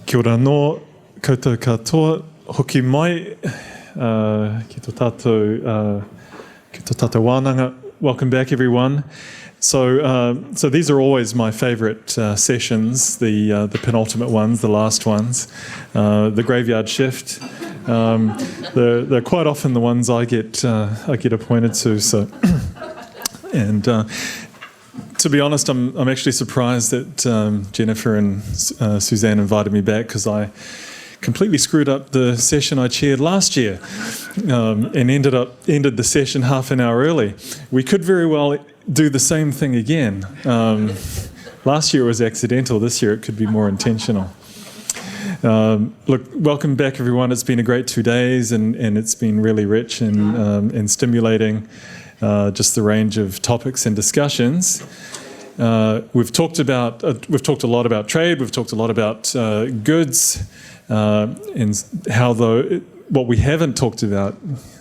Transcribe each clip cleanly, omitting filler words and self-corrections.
Kia ora no, koutou katoa, hoki mai, ki tō tātou wānanga. Welcome back, everyone. So these are always my favourite sessions, the penultimate ones, the last ones, the graveyard shift. They're quite often the ones I get appointed to. So, and to be honest, I'm actually surprised that Jennifer and Suzanne invited me back, because I completely screwed up the session I chaired last year, and ended the session half an hour early. We could very well do the same thing again. Last year it was accidental. This year it could be more intentional. Look, welcome back, everyone. It's been a great 2 days, and it's been really rich and stimulating. Just the range of topics and discussions. We've talked a lot about trade. We've talked a lot about goods, and how what we haven't talked about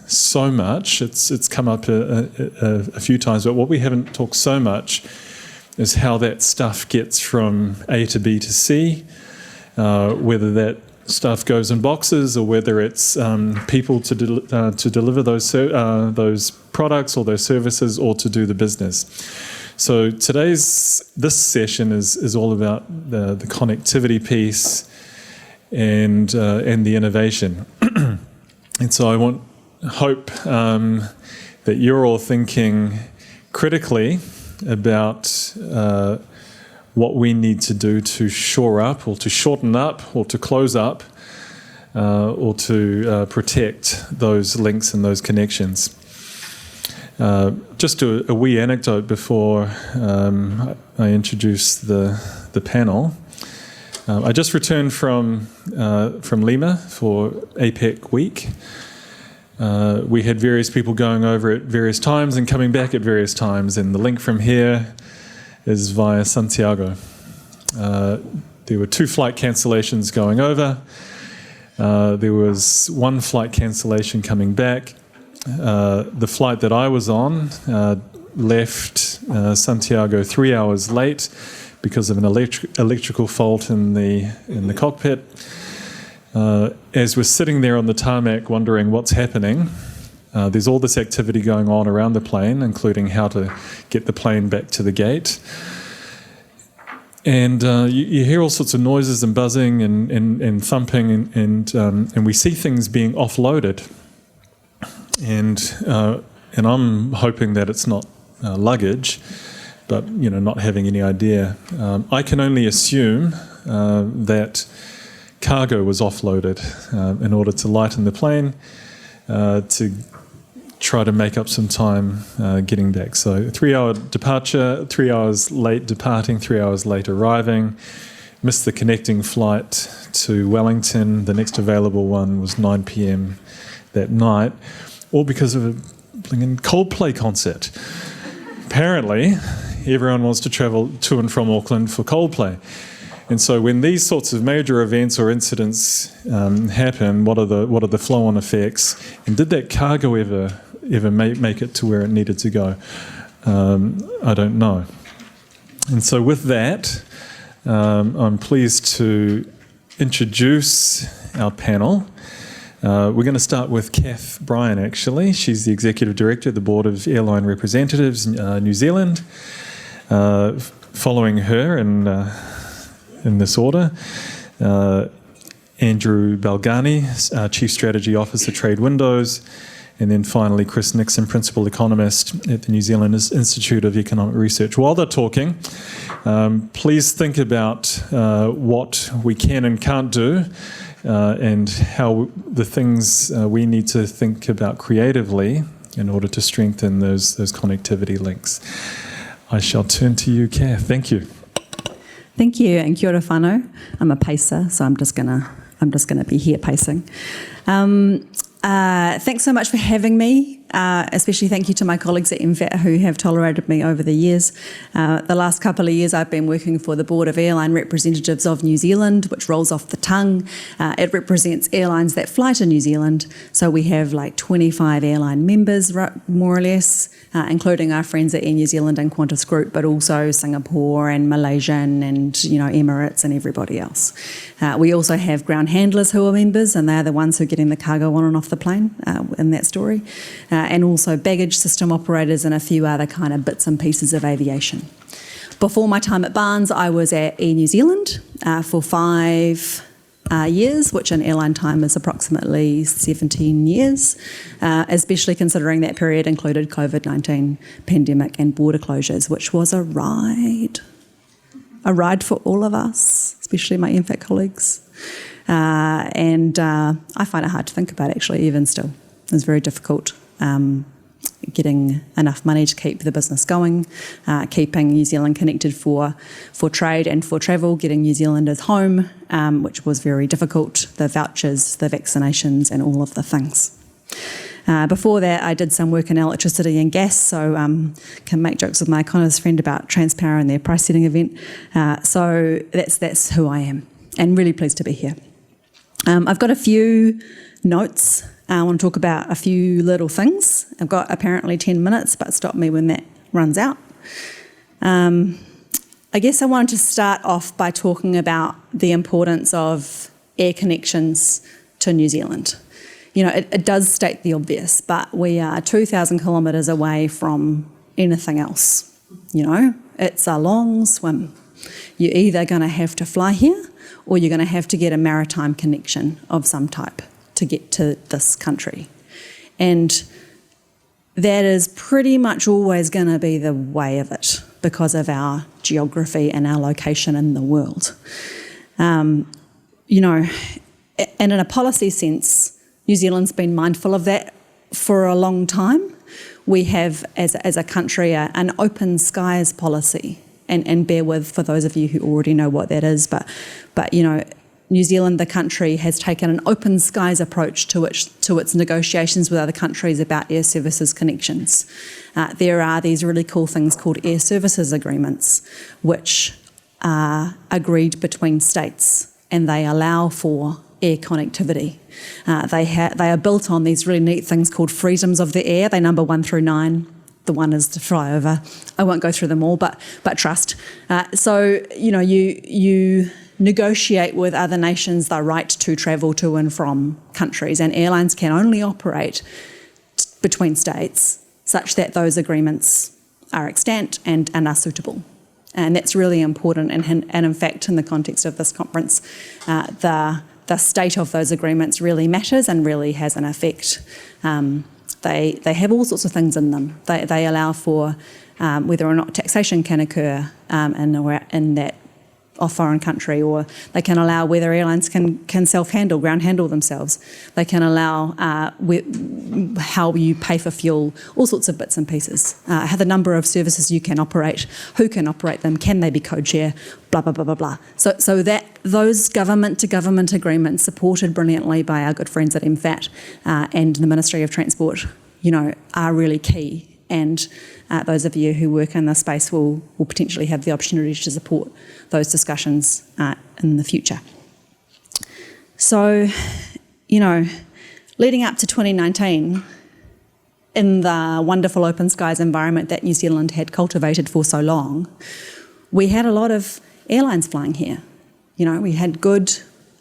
so much. It's come up a few times, but what we haven't talked so much is how that stuff gets from A to B to C. Whether that stuff goes in boxes, or whether it's people to deliver those products or those services, or to do the business. So this session is all about the connectivity piece and the innovation. And so I hope that you're all thinking critically about what we need to do to shore up, or to shorten up, or to close up, or to protect those links and those connections. Just a wee anecdote before I introduce the panel. I just returned from Lima for APEC week. We had various people going over at various times and coming back at various times, and the link from here is via Santiago. There were 2 flight cancellations going over. There was 1 flight cancellation coming back. The flight that I was on left Santiago 3 hours late because of an electrical fault in the cockpit. As we're sitting there on the tarmac wondering what's happening, there's all this activity going on around the plane, including how to get the plane back to the gate. And you hear all sorts of noises and buzzing and thumping, and we see things being offloaded. And I'm hoping that it's not luggage, but not having any idea. I can only assume that cargo was offloaded in order to lighten the plane, to try to make up some time getting back. So 3-hour departure, 3 hours late departing, 3 hours late arriving, missed the connecting flight to Wellington. The next available one was 9 p.m. that night, all because of a blingin' Coldplay concert. Apparently, everyone wants to travel to and from Auckland for Coldplay. And so when these sorts of major events or incidents happen, what are the flow-on effects? And did that cargo ever make it to where it needed to go? I don't know. And so with that, I'm pleased to introduce our panel. We're going to start with Cath Bryan, actually. She's the Executive Director of the Board of Airline Representatives New Zealand. Following her in this order, Andrew Balgarnie, Chief Strategy Officer, TradeWindow, and then finally Chris Nixon, Principal Economist at the New Zealand Institute of Economic Research. While they're talking, please think about what we can and can't do, and how the things we need to think about creatively in order to strengthen those connectivity links. I shall turn to you, Cath. Thank you. Thank you, and kia ora whanau. I'm a pacer, so I'm just gonna be here pacing. Thanks so much for having me. Especially thank you to my colleagues at MFAT who have tolerated me over the years. The last couple of years I've been working for the Board of Airline Representatives of New Zealand, which rolls off the tongue. It represents airlines that fly to New Zealand. So we have like 25 airline members, more or less, including our friends at Air New Zealand and Qantas Group, but also Singapore and Malaysian and Emirates and everybody else. We also have ground handlers who are members, and they're the ones who are getting the cargo on and off the plane in that story. And also baggage system operators and a few other kind of bits and pieces of aviation. Before my time at BARNZ, I was at Air New Zealand for 5 years, which in airline time is approximately 17 years, especially considering that period included COVID-19 pandemic and border closures, which was a ride for all of us, especially my MFAT colleagues. And I find it hard to think about, actually, even still. It was very difficult. Getting enough money to keep the business going, keeping New Zealand connected for trade and for travel, getting New Zealanders home, which was very difficult, the vouchers, the vaccinations and all of the things. Before that, I did some work in electricity and gas, so can make jokes with my economist friend about Transpower and their price setting event. So that's who I am, and really pleased to be here. I've got a few notes. I want to talk about a few little things. I've got apparently 10 minutes, but stop me when that runs out. I guess I wanted to start off by talking about the importance of air connections to New Zealand. It does state the obvious, but we are 2,000 kilometres away from anything else. It's a long swim. You're either going to have to fly here or you're going to have to get a maritime connection of some type to get to this country. And that is pretty much always going to be the way of it because of our geography and our location in the world. And in a policy sense, New Zealand's been mindful of that for a long time. We have, as a country, an open skies policy. And bear with for those of you who already know what that is, but New Zealand, the country, has taken an open skies approach to its negotiations with other countries about air services connections. There are these really cool things called air services agreements, which are agreed between states, and they allow for air connectivity. They are built on these really neat things called freedoms of the air. They number 1 through 9. The one is to fly over. I won't go through them all, but trust. So you negotiate with other nations the right to travel to and from countries, and airlines can only operate between states such that those agreements are extant and are suitable. And that's really important. And in fact, in the context of this conference, the state of those agreements really matters and really has an effect. They have all sorts of things in them. They allow for whether or not taxation can occur in that off foreign country, or they can allow whether airlines can self-handle, ground handle themselves. They can allow how you pay for fuel, all sorts of bits and pieces. How the number of services you can operate, who can operate them, can they be code-share, blah, blah, blah, blah, blah. So that those government-to-government agreements, supported brilliantly by our good friends at MFAT and the Ministry of Transport, are really key. And those of you who work in this space will potentially have the opportunity to support those discussions in the future. So, leading up to 2019, in the wonderful open skies environment that New Zealand had cultivated for so long, we had a lot of airlines flying here. We had good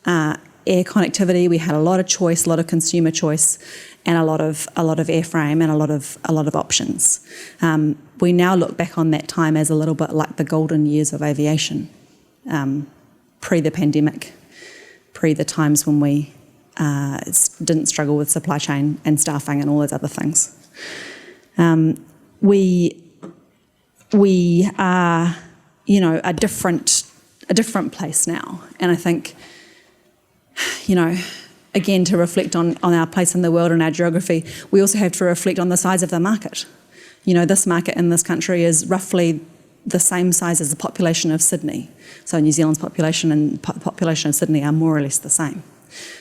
air connectivity, we had a lot of choice, a lot of consumer choice, and a lot of airframe and a lot of options. We now look back on that time as a little bit like the golden years of aviation, pre the pandemic, pre the times when we didn't struggle with supply chain and staffing and all those other things. We are, a different place now, and I think, again, to reflect on our place in the world and our geography, we also have to reflect on the size of the market. This market in this country is roughly the same size as the population of Sydney. So New Zealand's population and population of Sydney are more or less the same.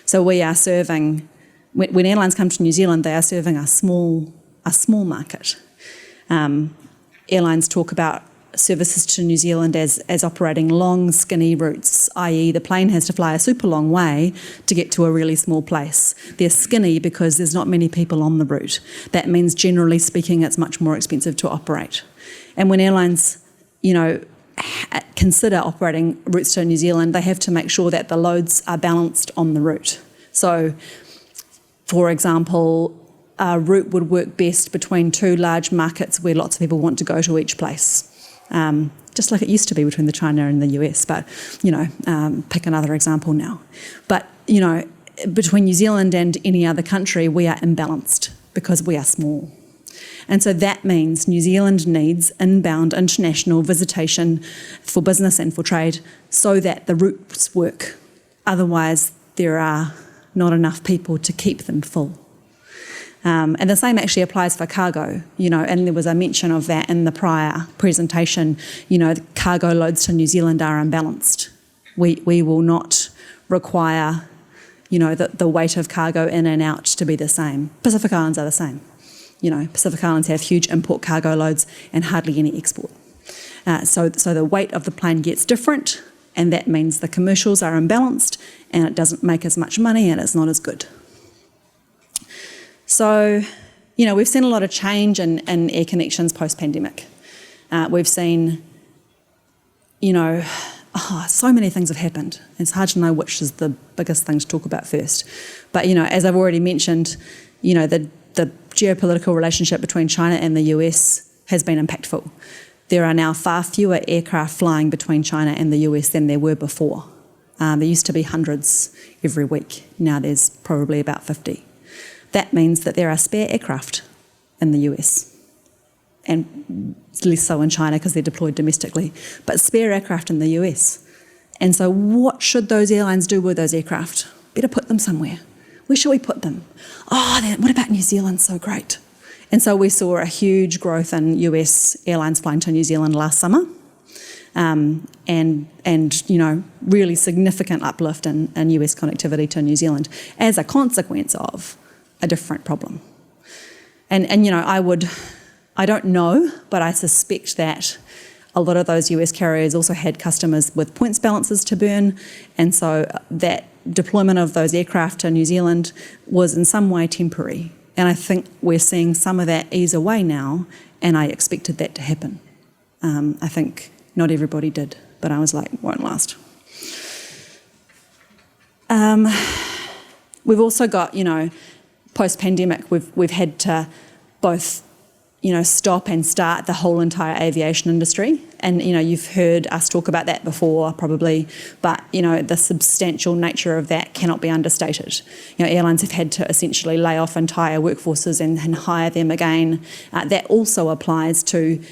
So we are serving, when airlines come to New Zealand, they are serving a small a small market. Airlines talk about services to New Zealand as operating long, skinny routes, i.e. the plane has to fly a super long way to get to a really small place. They're skinny because there's not many people on the route. That means, generally speaking, it's much more expensive to operate. And when airlines, consider operating routes to New Zealand, they have to make sure that the loads are balanced on the route. So, for example, a route would work best between two large markets where lots of people want to go to each place. Just like it used to be between the China and the US, but, pick another example now. But, between New Zealand and any other country, we are imbalanced because we are small. And so that means New Zealand needs inbound international visitation for business and for trade so that the routes work. Otherwise, there are not enough people to keep them full. And the same actually applies for cargo, and there was a mention of that in the prior presentation. The cargo loads to New Zealand are unbalanced. We will not require, the weight of cargo in and out to be the same. Pacific Islands are the same. Pacific Islands have huge import cargo loads and hardly any export. So the weight of the plane gets different, and that means the commercials are imbalanced and it doesn't make as much money and it's not as good. So, we've seen a lot of change in air connections post-pandemic. We've seen, so many things have happened. It's hard to know which is the biggest thing to talk about first. But, as I've already mentioned, the geopolitical relationship between China and the US has been impactful. There are now far fewer aircraft flying between China and the US than there were before. There used to be hundreds every week. Now there's probably about 50. That means that there are spare aircraft in the US, and less so in China because they're deployed domestically, but spare aircraft in the US. And so what should those airlines do with those aircraft? Better put them somewhere. Where should we put them? What about New Zealand? So great. And so we saw a huge growth in US airlines flying to New Zealand last summer, and really significant uplift in US connectivity to New Zealand as a consequence of a different problem. And I don't know, but I suspect that a lot of those US carriers also had customers with points balances to burn, and so that deployment of those aircraft to New Zealand was in some way temporary. And I think we're seeing some of that ease away now, and I expected that to happen. I think not everybody did, but I was like, won't last. We've also got, post-pandemic, we've had to both, stop and start the whole entire aviation industry. And, you've heard us talk about that before, probably, but, the substantial nature of that cannot be understated. Airlines have had to essentially lay off entire workforces and hire them again. That also applies to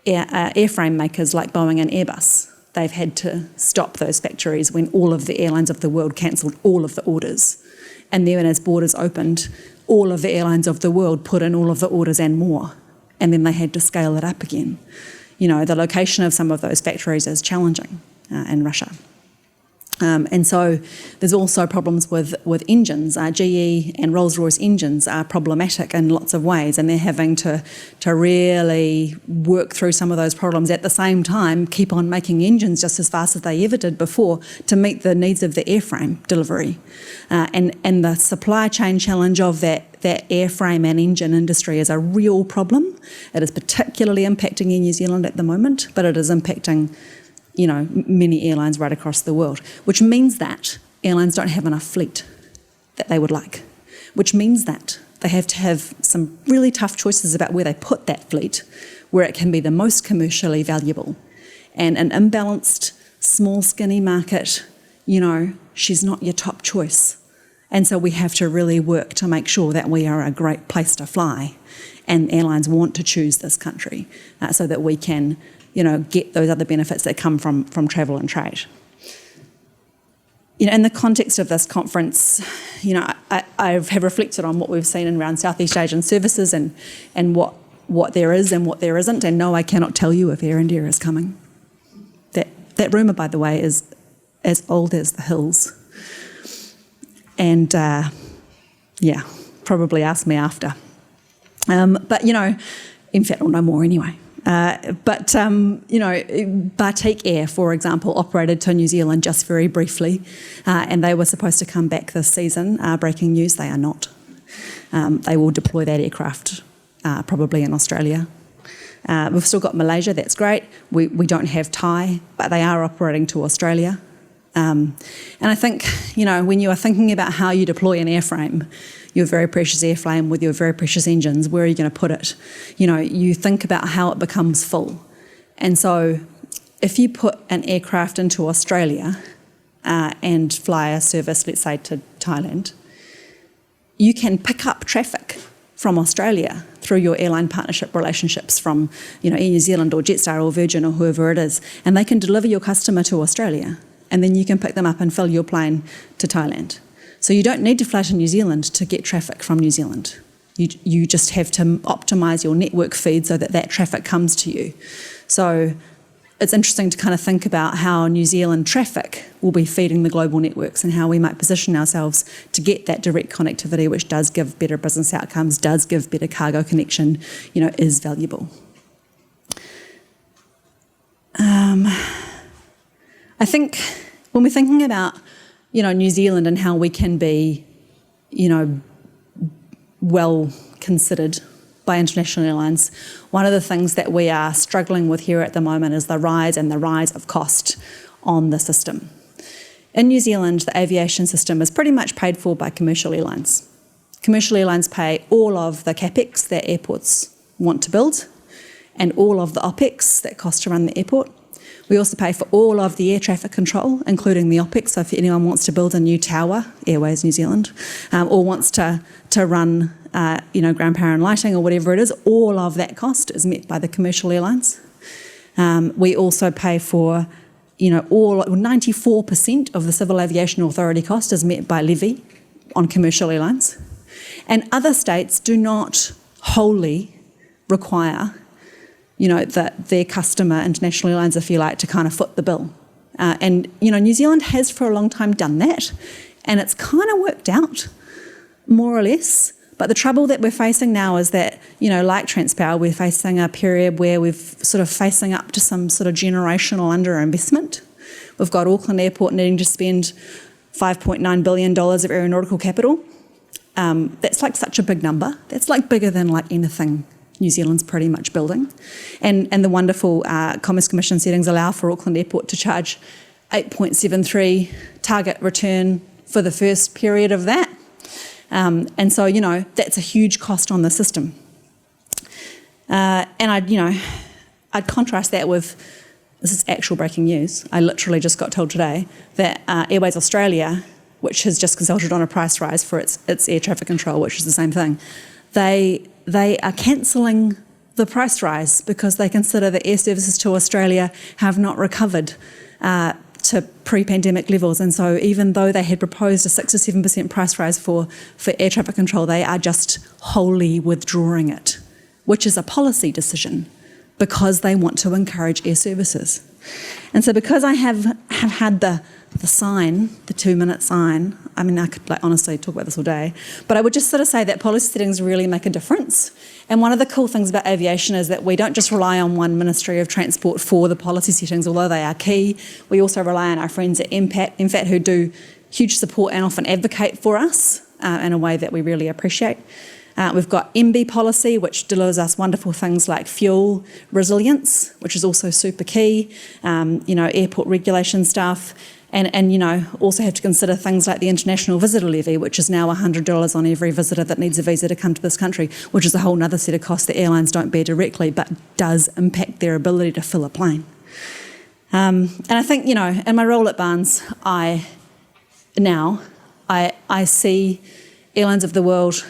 airframe makers like Boeing and Airbus. They've had to stop those factories when all of the airlines of the world cancelled all of the orders. And then as borders opened, all of the airlines of the world put in all of the orders and more. And then they had to scale it up again. The location of some of those factories is challenging in Russia. And so there's also problems with engines. GE and Rolls-Royce engines are problematic in lots of ways, and they're having to really work through some of those problems at the same time, keep on making engines just as fast as they ever did before to meet the needs of the airframe delivery. And the supply chain challenge of that airframe and engine industry is a real problem. It is particularly impacting in New Zealand at the moment, but it is impacting many airlines right across the world, which means that airlines don't have enough fleet that they would like, which means that they have to have some really tough choices about where they put that fleet, where it can be the most commercially valuable. And an imbalanced, small, skinny market, she's not your top choice. And so we have to really work to make sure that we are a great place to fly, and airlines want to choose this country so that we can get those other benefits that come from travel and trade. In the context of this conference, I have reflected on what we've seen around Southeast Asian services and what there is and what there isn't. And no, I cannot tell you if Air India is coming. That rumour, by the way, is as old as the hills. And probably ask me after. But, MFAT will know more anyway. Batik Air, for example, operated to New Zealand just very briefly, and they were supposed to come back this season. Breaking news, they are not. They will deploy that aircraft probably in Australia. We've still got Malaysia, that's great. We don't have Thai, but they are operating to Australia. And I think, when you are thinking about how you deploy an airframe, your very precious airframe with your very precious engines, where are you going to put it? You think about how it becomes full. And so if you put an aircraft into Australia and fly a service, let's say, to Thailand, you can pick up traffic from Australia through your airline partnership relationships from, Air New Zealand or Jetstar or Virgin or whoever it is, and they can deliver your customer to Australia, and then you can pick them up and fill your plane to Thailand. So you don't need to fly to New Zealand to get traffic from New Zealand. You just have to optimise your network feed so that traffic comes to you. So it's interesting to kind of think about how New Zealand traffic will be feeding the global networks and how we might position ourselves to get that direct connectivity, which does give better business outcomes, does give better cargo connection, is valuable. I think when we're thinking about, New Zealand and how we can be, well considered by international airlines, one of the things that we are struggling with here at the moment is the rise of cost on the system. In New Zealand, the aviation system is pretty much paid for by commercial airlines. Commercial airlines pay all of the capex that airports want to build and all of the opex that costs to run the airport. We also pay for all of the air traffic control, including the opex. So if anyone wants to build a new tower, Airways New Zealand, or wants to run, ground power and lighting or whatever it is, all of that cost is met by the commercial airlines. We also pay for, 94% of the Civil Aviation Authority cost is met by levy on commercial airlines. And other states do not wholly require that their customer, international airlines, if you like, to kind of foot the bill. New Zealand has for a long time done that, and it's kind of worked out, more or less. But the trouble that we're facing now is that, like Transpower, we're facing a period where we're sort of facing up to some sort of generational underinvestment. We've got Auckland Airport needing to spend $5.9 billion of aeronautical capital. That's like such a big number. That's like bigger than like anything New Zealand's pretty much building. And the wonderful Commerce Commission settings allow for Auckland Airport to charge 8.73 target return for the first period of that. And so, that's a huge cost on the system. And I'd contrast that with, this is actual breaking news, I literally just got told today that Airways Australia, which has just consulted on a price rise for its air traffic control, which is the same thing, they are cancelling the price rise because they consider that air services to Australia have not recovered to pre-pandemic levels. And so even though they had proposed a 6 or 7% price rise for air traffic control, they are just wholly withdrawing it, which is a policy decision because they want to encourage air services. And so because I have had the sign, the 2-minute sign, I mean, I could honestly talk about this all day, but I would just sort of say that policy settings really make a difference. And one of the cool things about aviation is that we don't just rely on one Ministry of Transport for the policy settings, although they are key. We also rely on our friends at MFAT, who do huge support and often advocate for us in a way that we really appreciate. We've got MB policy, which delivers us wonderful things like fuel resilience, which is also super key, airport regulation stuff, and also have to consider things like the international visitor levy, which is now $100 on every visitor that needs a visa to come to this country, which is a whole other set of costs that airlines don't bear directly, but does impact their ability to fill a plane. And I think, in my role at BARNZ, I see airlines of the world,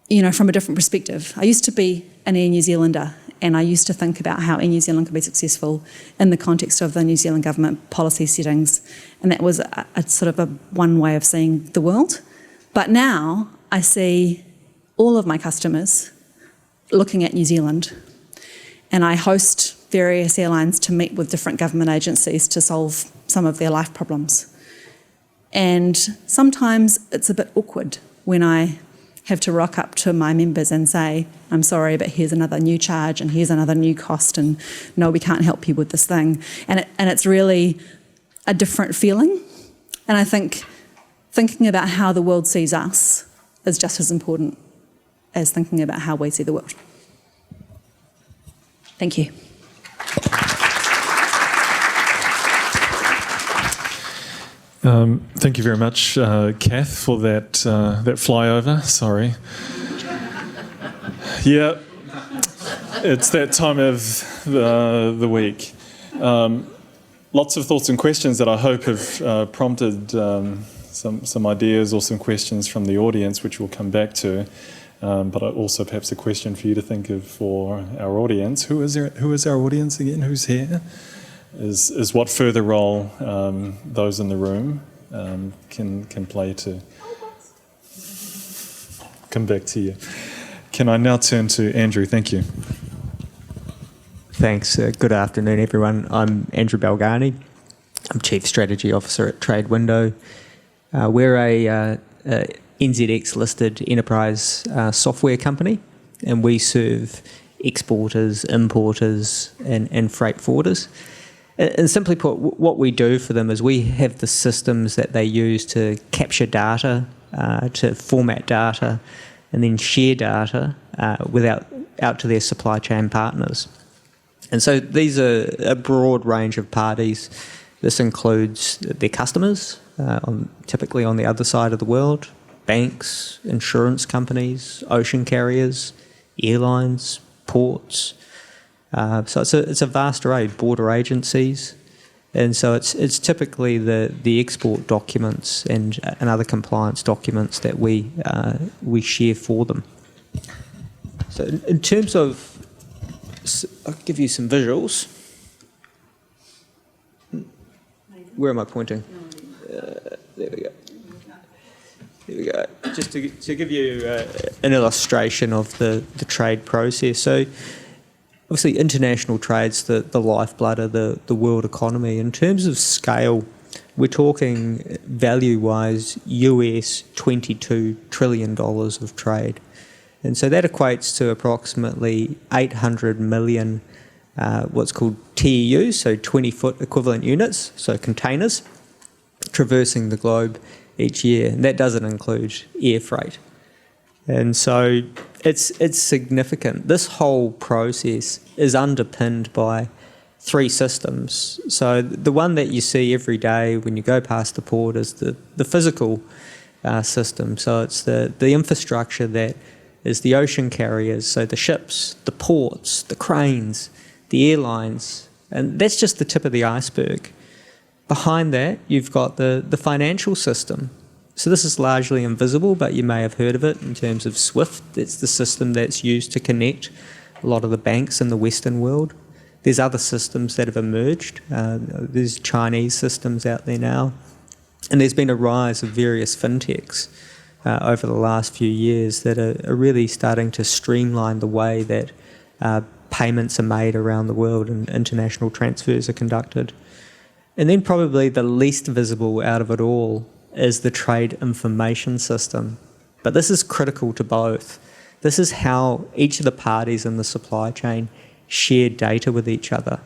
from a different perspective. I used to be an Air New Zealander, and I used to think about how Air New Zealand could be successful in the context of the New Zealand government policy settings, and that was a sort of a one way of seeing the world. But now I see all of my customers looking at New Zealand, and I host various airlines to meet with different government agencies to solve some of their life problems. And sometimes it's a bit awkward when I have to rock up to my members and say, I'm sorry, but here's another new charge and here's another new cost, and no, we can't help you with this thing. And it's really a different feeling. And I think thinking about how the world sees us is just as important as thinking about how we see the world. Thank you. Thank you very much, Cath, for that flyover. Sorry. Yeah, it's that time of the week. Lots of thoughts and questions that I hope have prompted some ideas or some questions from the audience, which we'll come back to. But also perhaps a question for you to think of for our audience. Who is our audience again? Who's here? Is what further role those in the room can play to come back to you. Can I now turn to Andrew? Thank you. Thanks. Good afternoon, everyone. I'm Andrew Balgarnie. I'm Chief Strategy Officer at TradeWindow. We're a NZX-listed enterprise software company, and we serve exporters, importers, and freight forwarders. And simply put, what we do for them is we have the systems that they use to capture data, to format data, and then share data out to their supply chain partners. And so these are a broad range of parties. This includes their customers, typically on the other side of the world, banks, insurance companies, ocean carriers, airlines, ports. So it's a vast array, border agencies, and so it's typically the export documents and other compliance documents that we share for them. So in terms of, I'll give you some visuals. Where am I pointing? There we go. There we go. Just to give you an illustration of the trade process. So obviously international trade's the lifeblood of the world economy. In terms of scale, we're talking value-wise US $22 trillion of trade. And so that equates to approximately 800 million what's called TEUs, so 20-foot equivalent units, so containers, traversing the globe each year. And that doesn't include air freight. And so it's significant. This whole process is underpinned by three systems. So the one that you see every day when you go past the port is the physical system. So it's the infrastructure that is the ocean carriers, so the ships, the ports, the cranes, the airlines, and that's just the tip of the iceberg. Behind that, you've got the financial system. So this is largely invisible, but you may have heard of it in terms of SWIFT. It's the system that's used to connect a lot of the banks in the Western world. There's other systems that have emerged. There's Chinese systems out there now. And there's been a rise of various fintechs over the last few years that are really starting to streamline the way that payments are made around the world and international transfers are conducted. And then probably the least visible out of it all is the trade information system. But this is critical to both. This is how each of the parties in the supply chain share data with each other.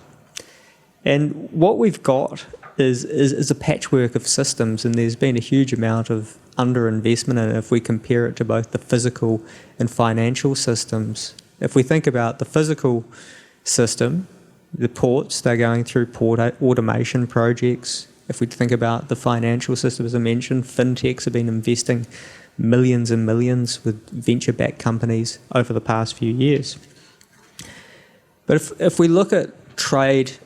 And what we've got is a patchwork of systems, and there's been a huge amount of underinvestment in it if we compare it to both the physical and financial systems. If we think about the physical system, the ports, they're going through port automation projects. If we think about the financial system, as I mentioned, fintechs have been investing millions and millions with venture-backed companies over the past few years. But if we look at trade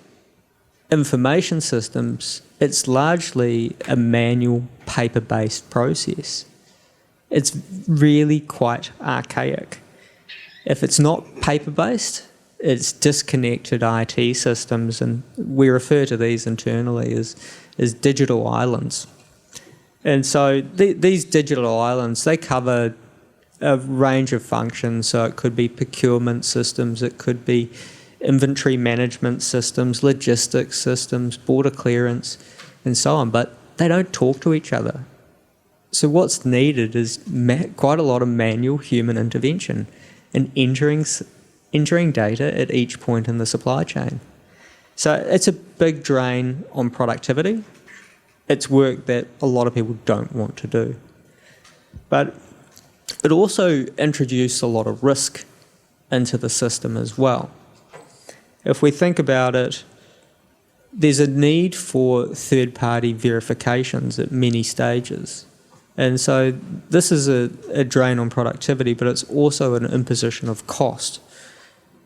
information systems, it's largely a manual, paper-based process. It's really quite archaic. If it's not paper-based, it's disconnected IT systems, and we refer to these internally as digital islands. And so these digital islands, they cover a range of functions. So it could be procurement systems, it could be inventory management systems, logistics systems, border clearance, and so on. But they don't talk to each other. So what's needed is quite a lot of manual human intervention in entering data at each point in the supply chain. So it's a big drain on productivity. It's work that a lot of people don't want to do. But it also introduced a lot of risk into the system as well. If we think about it, there's a need for third-party verifications at many stages. And so this is a drain on productivity, but it's also an imposition of cost.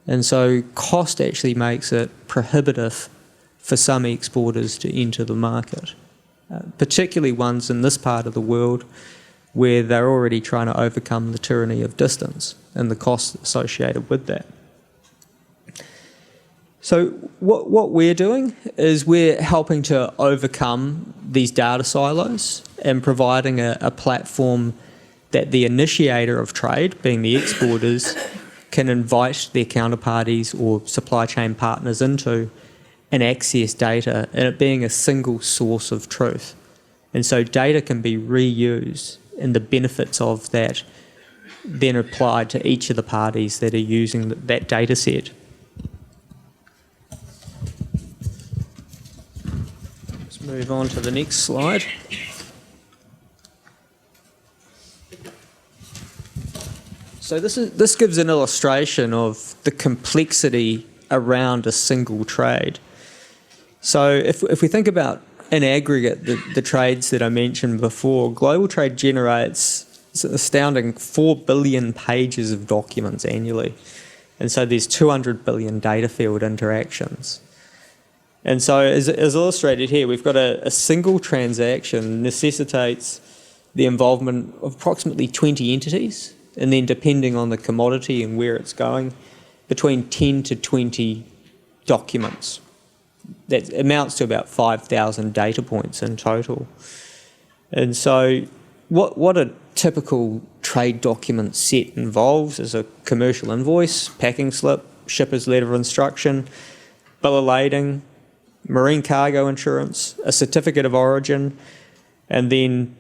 And so cost actually makes it prohibitive for some exporters to enter the market, particularly ones in this part of the world where they're already trying to overcome the tyranny of distance and the costs associated with that. So what we're doing is we're helping to overcome these data silos and providing a platform that the initiator of trade, being the exporters, can invite their counterparties or supply chain partners into and access data, and it being a single source of truth. And so data can be reused, and the benefits of that then applied to each of the parties that are using that data set. Let's move on to the next slide. So this gives an illustration of the complexity around a single trade. So if we think about in aggregate the trades that I mentioned before, global trade generates an astounding 4 billion pages of documents annually. And so there's 200 billion data field interactions. And so as illustrated here, we've got a single transaction necessitates the involvement of approximately 20 entities, and then depending on the commodity and where it's going, between 10 to 20 documents. That amounts to about 5,000 data points in total. And so what a typical trade document set involves is a commercial invoice, packing slip, shipper's letter of instruction, bill of lading, marine cargo insurance, a certificate of origin, and then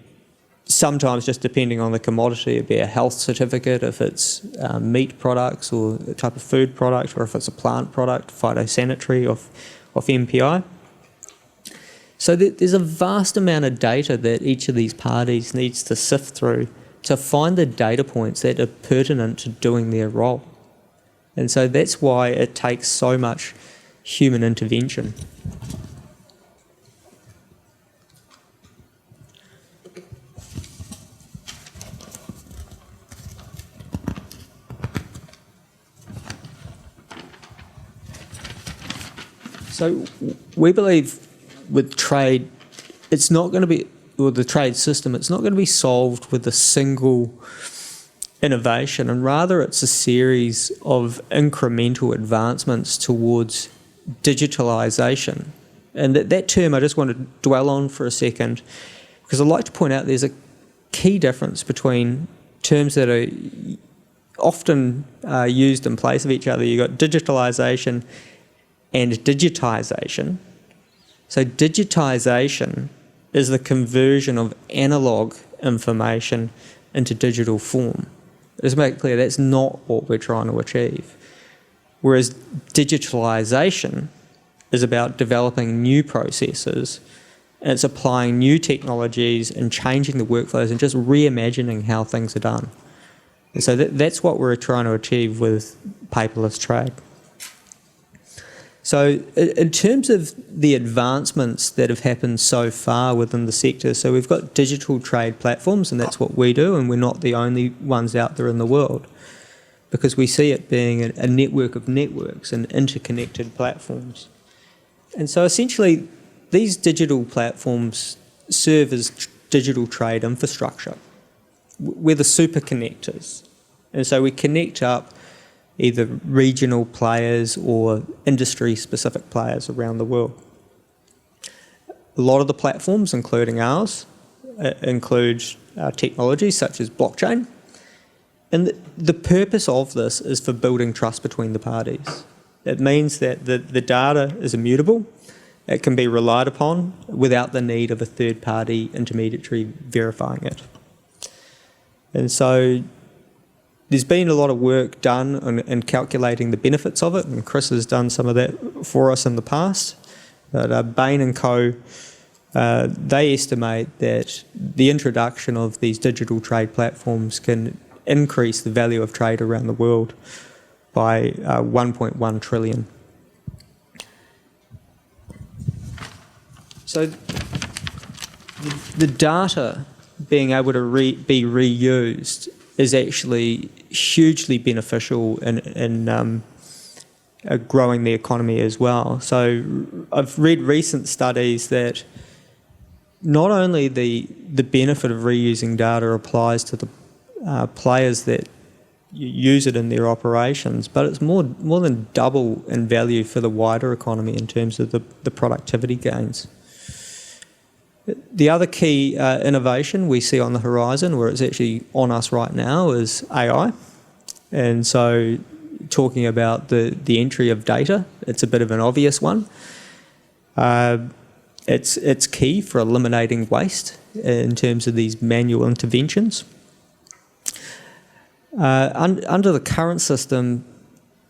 sometimes, just depending on the commodity, it'd be a health certificate if it's meat products or a type of food product, or if it's a plant product, phytosanitary of MPI. So there's a vast amount of data that each of these parties needs to sift through to find the data points that are pertinent to doing their role. And so that's why it takes so much human intervention. So we believe with trade, it's not going to be, or the trade system, it's not going to be solved with a single innovation, and rather it's a series of incremental advancements towards digitalisation. And that term I just want to dwell on for a second, because I'd like to point out there's a key difference between terms that are often used in place of each other. You've got digitalisation and digitisation. So digitisation is the conversion of analogue information into digital form. Let's make it clear that's not what we're trying to achieve. Whereas digitalisation is about developing new processes, and it's applying new technologies and changing the workflows and just reimagining how things are done. And so that's what we're trying to achieve with paperless trade. So in terms of the advancements that have happened so far within the sector, so we've got digital trade platforms, and that's what we do, and we're not the only ones out there in the world, because we see it being a network of networks and interconnected platforms. And so essentially these digital platforms serve as digital trade infrastructure. We're the super connectors. And so we connect up either regional players or industry-specific players around the world. A lot of the platforms, including ours, include technologies such as blockchain. And the purpose of this is for building trust between the parties. It means that the data is immutable, it can be relied upon without the need of a third-party intermediary verifying it. And so there's been a lot of work done in calculating the benefits of it, and Chris has done some of that for us in the past. But Bain and Co, they estimate that the introduction of these digital trade platforms can increase the value of trade around the world by 1.1 trillion. So the data being able to be reused is actually hugely beneficial in growing the economy as well. So I've read recent studies that not only the benefit of reusing data applies to the players that use it in their operations, but it's more than double in value for the wider economy in terms of the productivity gains. The other key innovation we see on the horizon, where it's actually on us right now, is AI. And so talking about the entry of data, it's a bit of an obvious one. It's key for eliminating waste in terms of these manual interventions. Under the current system,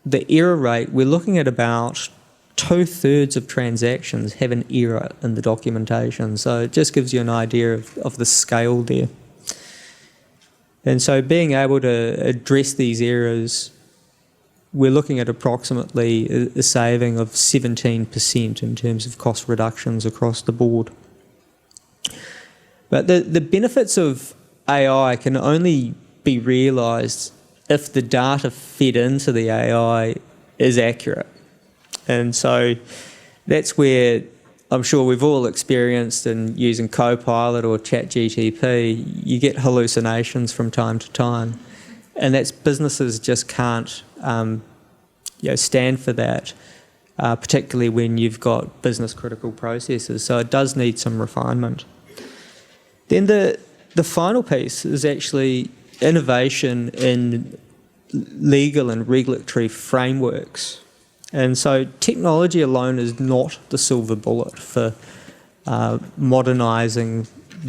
the error rate, we're looking at about 2/3 of transactions have an error in the documentation. So it just gives you an idea of the scale there. And so being able to address these errors, we're looking at approximately a saving of 17% in terms of cost reductions across the board. But the benefits of AI can only be realised if the data fed into the AI is accurate. And so that's where I'm sure we've all experienced in using Copilot or ChatGPT, you get hallucinations from time to time. And that's businesses just can't stand for that, particularly when you've got business critical processes. So it does need some refinement. Then the final piece is actually innovation in legal and regulatory frameworks. And so technology alone is not the silver bullet for modernising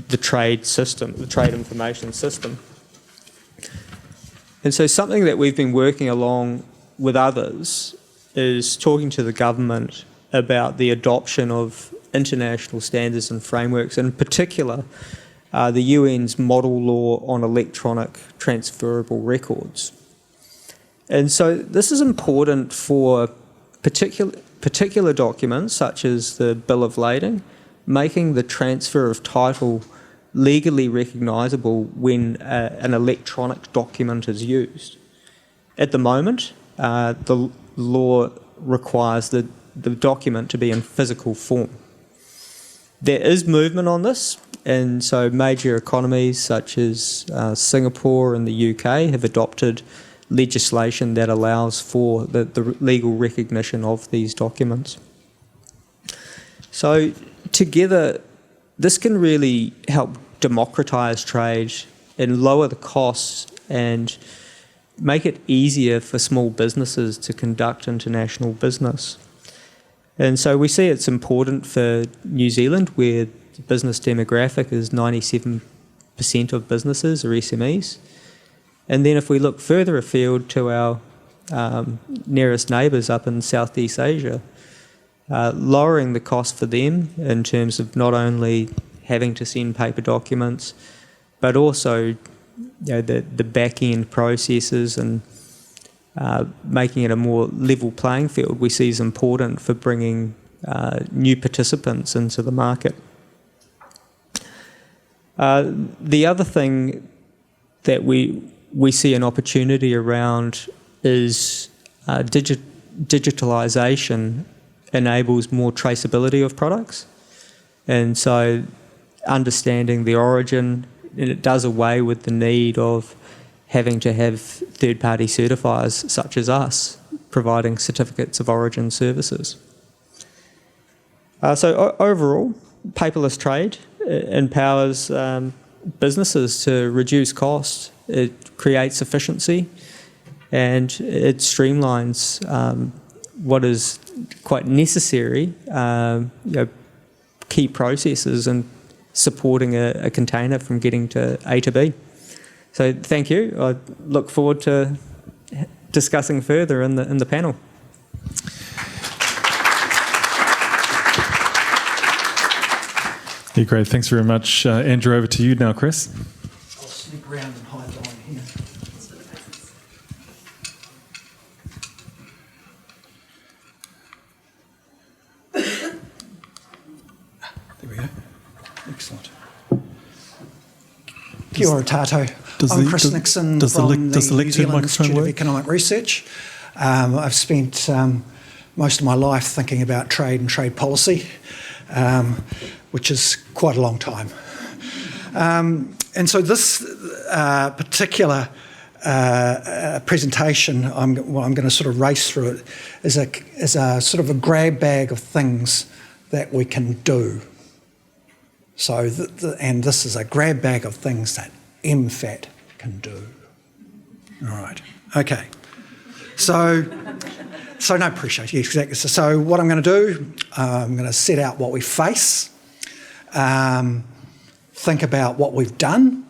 the trade system, the trade information system. And so something that we've been working along with others is talking to the government about the adoption of international standards and frameworks, in particular the UN's model law on electronic transferable records. And so this is important for particular documents such as the Bill of Lading, making the transfer of title legally recognisable when an electronic document is used. At the moment, the law requires the document to be in physical form. There is movement on this, and so major economies such as Singapore and the UK have adopted legislation that allows for the legal recognition of these documents. So together, this can really help democratise trade and lower the costs and make it easier for small businesses to conduct international business. And so we see it's important for New Zealand, where the business demographic is 97% of businesses are SMEs. And then if we look further afield to our nearest neighbours up in Southeast Asia, lowering the cost for them in terms of not only having to send paper documents, but also the back-end processes and making it a more level playing field, we see is important for bringing new participants into the market. The other thing that we see an opportunity around is digitalisation enables more traceability of products. And so understanding the origin, and it does away with the need of having to have third-party certifiers such as us providing certificates of origin services. So overall, paperless trade empowers businesses to reduce costs. It creates efficiency, and it streamlines what is quite necessary key processes and supporting a container from getting to A to B. So thank you. I look forward to discussing further in the panel. Yeah, great. Thanks very much. Andrew, over to you now, Chris. I'll sneak around and hide behind here. There we go. Excellent. Kia ora tātou. I'm Chris Nixon from the New Zealand Institute of Economic Research. I've spent most of my life thinking about trade and trade policy, which is quite a long time. And so this particular presentation, I'm going to sort of race through it, is a sort of a grab bag of things that we can do. So, and this is a grab bag of things that MFAT can do. All right, okay. So no pressure, yes, exactly. So what I'm going to do, I'm going to set out what we face, think about what we've done,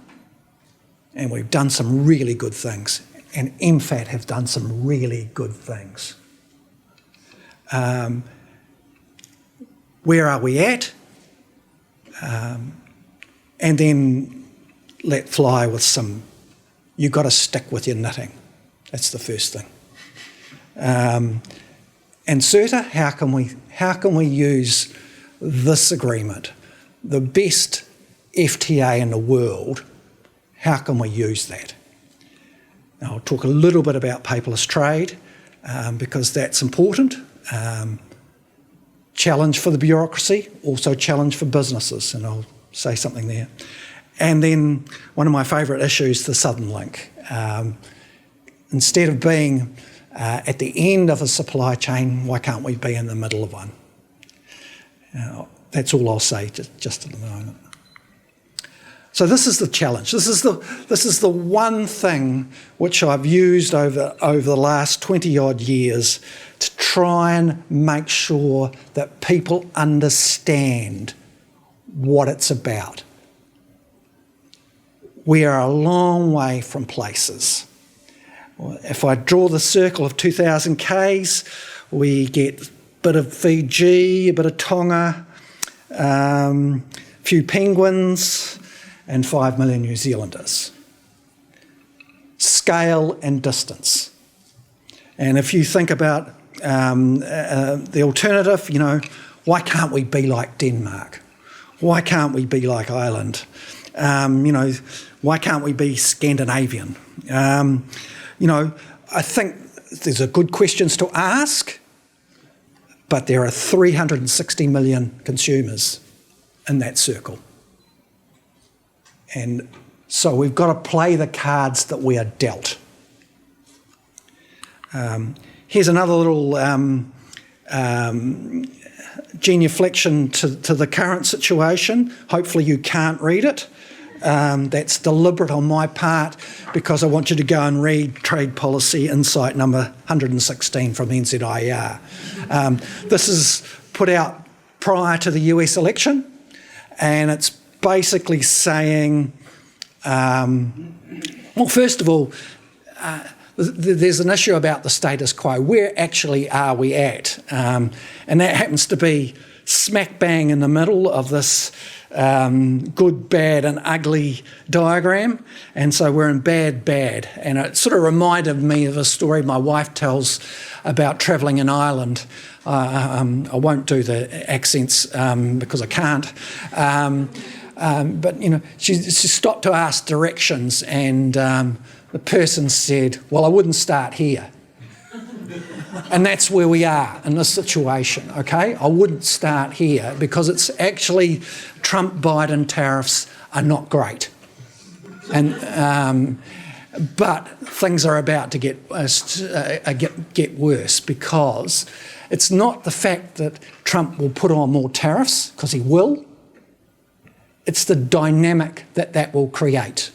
and we've done some really good things, and MFAT have done some really good things. Where are we at? And then let fly with some, you've got to stick with your knitting. That's the first thing. And CERTA, how can we use this agreement, the best FTA in the world, how can we use that? Now, I'll talk a little bit about paperless trade because that's important. Challenge for the bureaucracy, also challenge for businesses, and I'll say something there. And then one of my favourite issues, the Southern Link. Instead of being at the end of a supply chain, why can't we be in the middle of one? That's all I'll say just at the moment. So this is the challenge. This is the one thing which I've used over the last 20-odd years to try and make sure that people understand what it's about. We are a long way from places. If I draw the circle of 2,000 Ks, we get a bit of Fiji, a bit of Tonga, a few penguins, and 5 million New Zealanders. Scale and distance. And if you think about the alternative, why can't we be like Denmark? Why can't we be like Ireland? Why can't we be Scandinavian? I think there's a good questions to ask, but there are 360 million consumers in that circle. And so we've got to play the cards that we are dealt. Here's another little genuflection to the current situation. Hopefully you can't read it. That's deliberate on my part because I want you to go and read Trade Policy Insight number 116 from NZIER. This is put out prior to the US election, and it's basically saying, well, first of all, there's an issue about the status quo. Where actually are we at? And that happens to be smack bang in the middle of this good, bad and ugly diagram. And so we're in bad. And it sort of reminded me of a story my wife tells about travelling in Ireland. I won't do the accents because I can't. But, she stopped to ask directions and the person said, well, I wouldn't start here. And that's where we are in this situation, okay? I wouldn't start here because it's actually Trump-Biden tariffs are not great. And but things are about to get worse because it's not the fact that Trump will put on more tariffs, because he will. It's the dynamic that will create.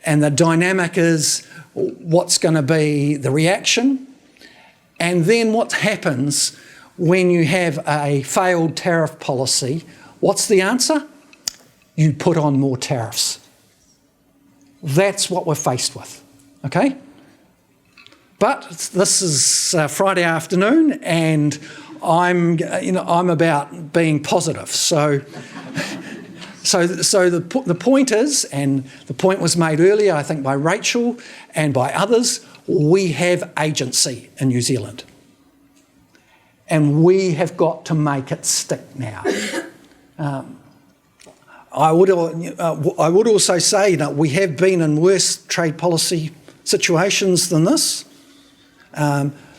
And the dynamic is what's going to be the reaction, and then what happens when you have a failed tariff policy. What's the answer? You put on more tariffs. That's what we're faced with, okay? But this is Friday afternoon, and I'm about being positive. So the point is, and the point was made earlier, I think by Rachel and by others, we have agency in New Zealand. And we have got to make it stick now. I would also say that we have been in worse trade policy situations than this.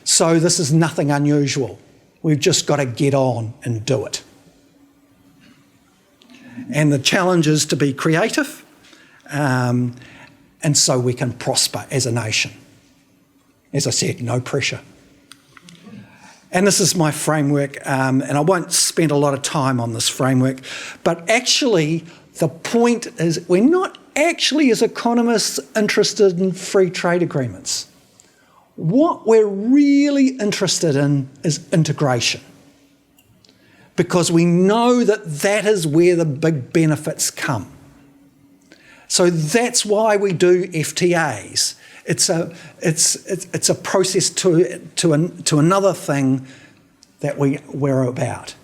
So this is nothing unusual. We've just got to get on and do it. And the challenge is to be creative, and so we can prosper as a nation. As I said, no pressure. And this is my framework, and I won't spend a lot of time on this framework, but actually the point is we're not actually, as economists, interested in free trade agreements. What we're really interested in is integration, because we know that that is where the big benefits come. So that's why we do FTAs. It's a process to another thing that we're about.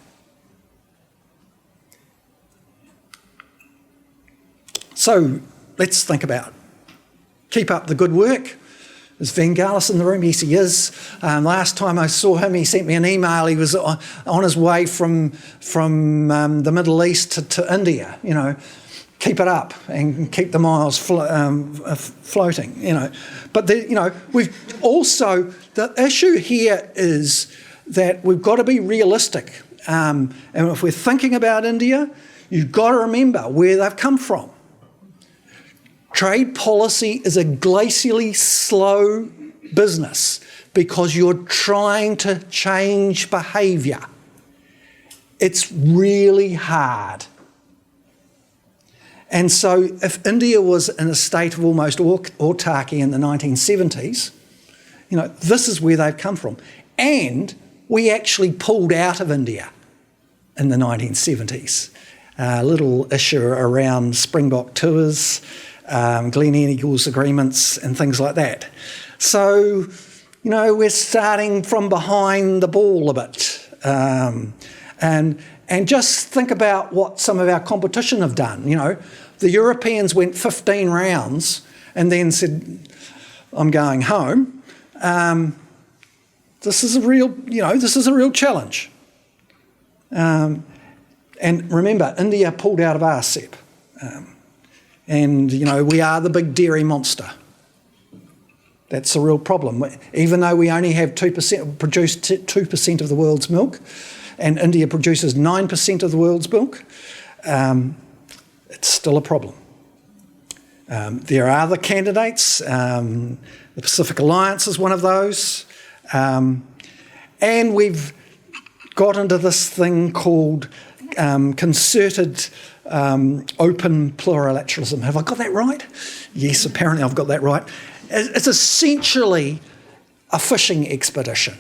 So let's think about keep up the good work. Is Vangelis in the room? Yes, he is. Last time I saw him, he sent me an email. He was on his way from the Middle East to India. You know, keep it up and keep the miles floating. You know, but we've also the issue here is that we've got to be realistic. And if we're thinking about India, you've got to remember where they've come from. Trade policy is a glacially slow business because you're trying to change behaviour. It's really hard. And so if India was in a state of almost autarky in the 1970s, this is where they've come from. And we actually pulled out of India in the 1970s. A little issue around Springbok tours, Glen Eagles agreements and things like that. So, we're starting from behind the ball a bit. And just think about what some of our competition have done. The Europeans went 15 rounds and then said, I'm going home. This is a real challenge. And remember, India pulled out of RCEP. And we are the big dairy monster. That's a real problem. Even though we only have produce 2% of the world's milk, and India produces 9% of the world's milk, it's still a problem. There are other candidates. The Pacific Alliance is one of those. And we've got into this thing called concerted open plurilateralism. Have I got that right? Yes, apparently I've got that right. It's essentially a fishing expedition.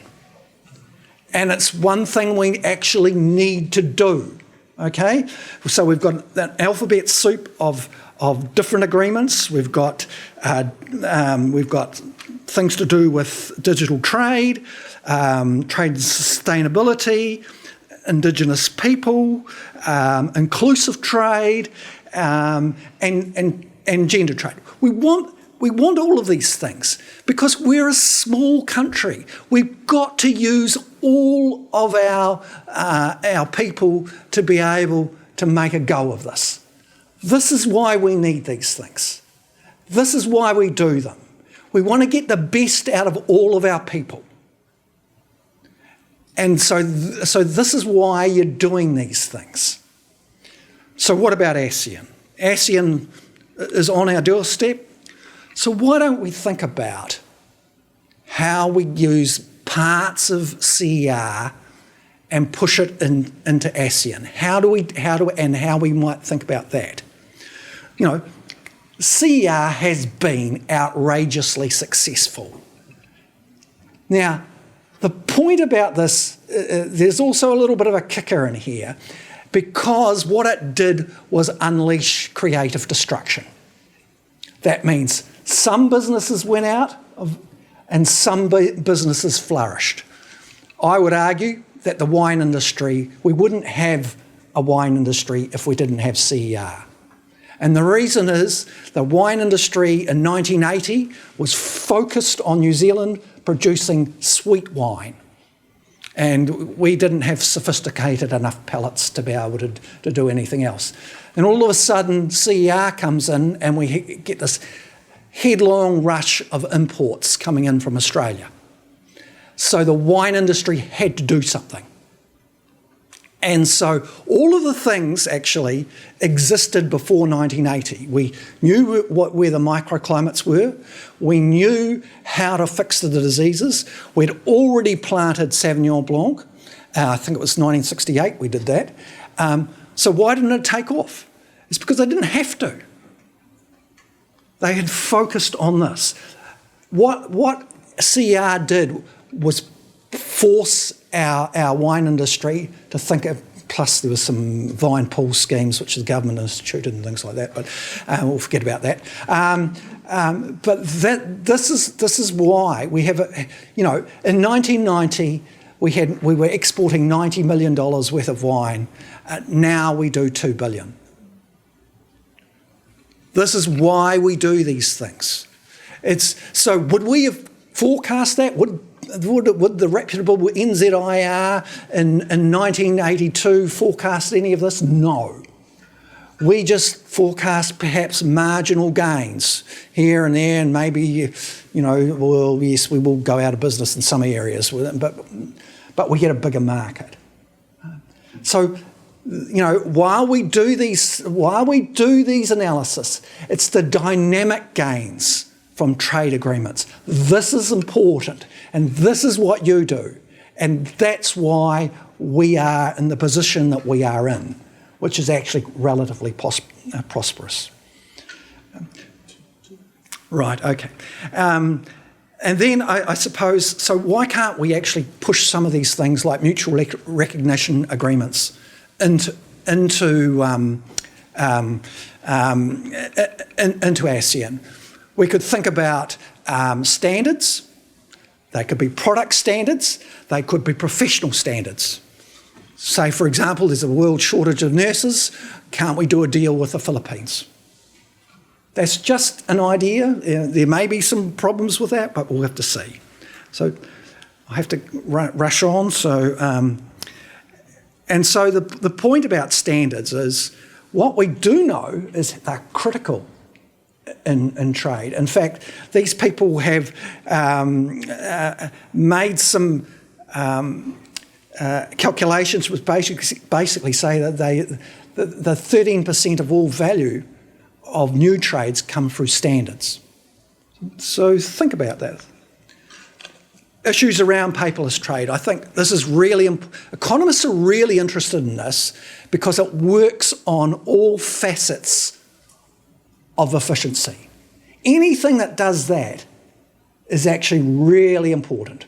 And it's one thing we actually need to do, okay? So we've got that alphabet soup of different agreements. We've got things to do with digital trade, trade sustainability, Indigenous people, inclusive trade, and gender trade. We want all of these things because we're a small country. We've got to use all of our people to be able to make a go of this. This is why we need these things. This is why we do them. We want to get the best out of all of our people. And so this is why you're doing these things. So what about ASEAN? ASEAN is on our doorstep. So why don't we think about how we use parts of CER and push it into ASEAN? How we might think about that? CER has been outrageously successful. Now, the point about this, there's also a little bit of a kicker in here, because what it did was unleash creative destruction. That means some businesses went out and some businesses flourished. I would argue that the wine industry, we wouldn't have a wine industry if we didn't have CER. And the reason is the wine industry in 1980 was focused on New Zealand producing sweet wine. And we didn't have sophisticated enough palates to be able to do anything else. And all of a sudden, CER comes in and we get this headlong rush of imports coming in from Australia. So the wine industry had to do something. And so all of the things actually existed before 1980. We knew where the microclimates were. We knew how to fix the diseases. We'd already planted Sauvignon Blanc. I think it was 1968 we did that. So why didn't it take off? It's because they didn't have to. They had focused on this. What CER did was force our wine industry to think of, plus there was some vine pool schemes which the government instituted and things like that, but we'll forget about that. But this is why we have in 1990 we were exporting $90 million worth of wine. Now we do $2 billion. This is why we do these things. So would we have forecast that? Would the reputable NZIER in 1982 forecast any of this? No. We just forecast perhaps marginal gains here and there, and maybe, well, yes, we will go out of business in some areas with it, but we get a bigger market. So, while we do these analysis, it's the dynamic gains from trade agreements. This is important, and this is what you do. And that's why we are in the position that we are in, which is actually relatively prosperous. Right, okay. And then I suppose, so why can't we actually push some of these things like mutual recognition agreements into ASEAN? We could think about standards. They could be product standards. They could be professional standards. Say, for example, there's a world shortage of nurses. Can't we do a deal with the Philippines? That's just an idea. There may be some problems with that, but we'll have to see. So I have to rush on. So, and so the point about standards is what we do know is they're critical in trade. In fact, these people have made some calculations which basically say that the 13% of all value of new trades come through standards. So think about that. Issues around paperless trade. I think this is really economists are really interested in this because it works on all facets of efficiency. Anything that does that is actually really important.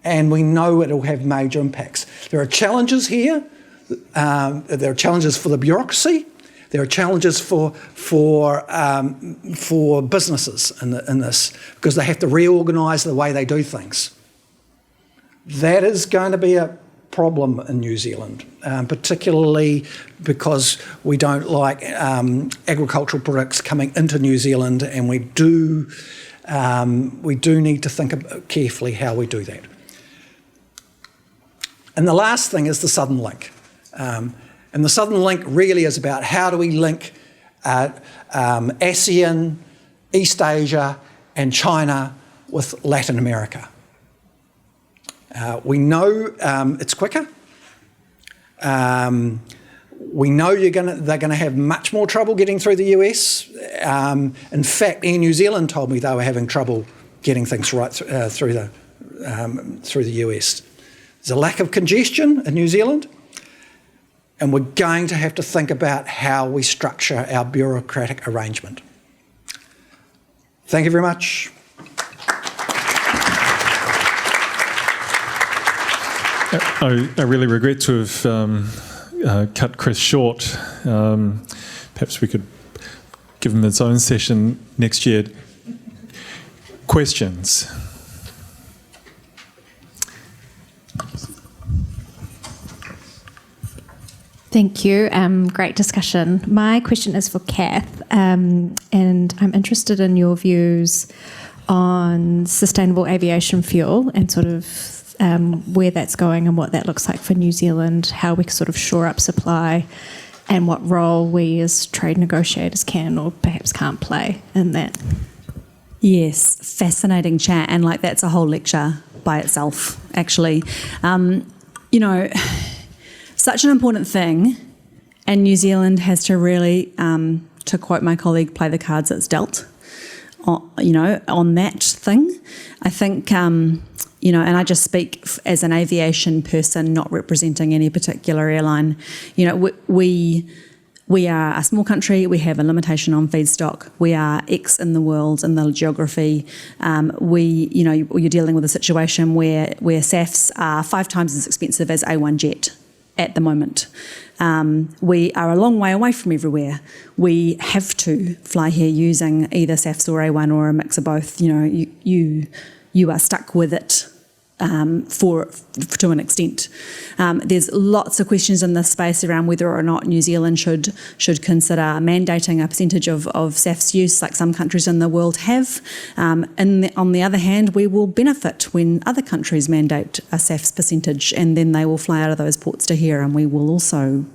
And we know it will have major impacts. There are challenges here. There are challenges for the bureaucracy. There are challenges for businesses in this because they have to reorganise the way they do things. That is going to be a problem in New Zealand, particularly because we don't like agricultural products coming into New Zealand, and we do need to think carefully how we do that. And the last thing is the Southern Link. And the Southern Link really is about how do we link ASEAN, East Asia and China with Latin America. We know it's quicker. We know they're going to have much more trouble getting through the US. In fact, Air New Zealand told me they were having trouble getting things right through the US. There's a lack of congestion in New Zealand, and we're going to have to think about how we structure our bureaucratic arrangement. Thank you very much. I really regret to have cut Chris short. Perhaps we could give them its own session next year. Questions? Thank you. Great discussion. My question is for Cath, and I'm interested in your views on sustainable aviation fuel and sort of where that's going and what that looks like for New Zealand, how we sort of shore up supply, and what role we as trade negotiators can or perhaps can't play in that. Yes, fascinating chat, and like that's a whole lecture by itself, actually. You know, such an important thing, and New Zealand has to really, to quote my colleague, play the cards it's dealt, you know, on that thing. I think, you know, and I just speak as an aviation person, not representing any particular airline. You know, we are a small country. We have a limitation on feedstock. We are X in the world, in the geography. You know, you're dealing with a situation where SAFs are 5 times as expensive as A1 jet at the moment. We are a long way away from everywhere. We have to fly here using either SAFs or A1 or a mix of both. You know, you are stuck with it to an extent. There's lots of questions in this space around whether or not New Zealand should consider mandating a percentage of SAF's use, like some countries in the world have. On the other hand, we will benefit when other countries mandate a SAF's percentage, and then they will fly out of those ports to here, and we will also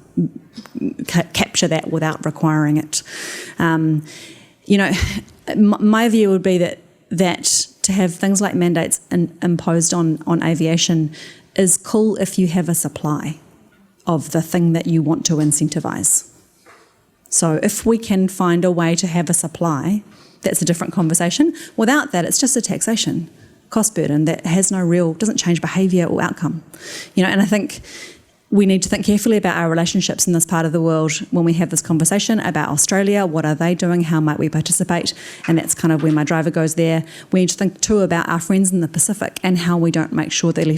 capture that without requiring it. You know, my view would be that to have things like mandates imposed on aviation is cool if you have a supply of the thing that you want to incentivise. So if we can find a way to have a supply, that's a different conversation. Without that, it's just a taxation cost burden that has doesn't change behaviour or outcome. You know, and I think we need to think carefully about our relationships in this part of the world when we have this conversation about Australia. What are they doing? How might we participate? And that's kind of where my driver goes there. We need to think too about our friends in the Pacific and how we don't make sure don't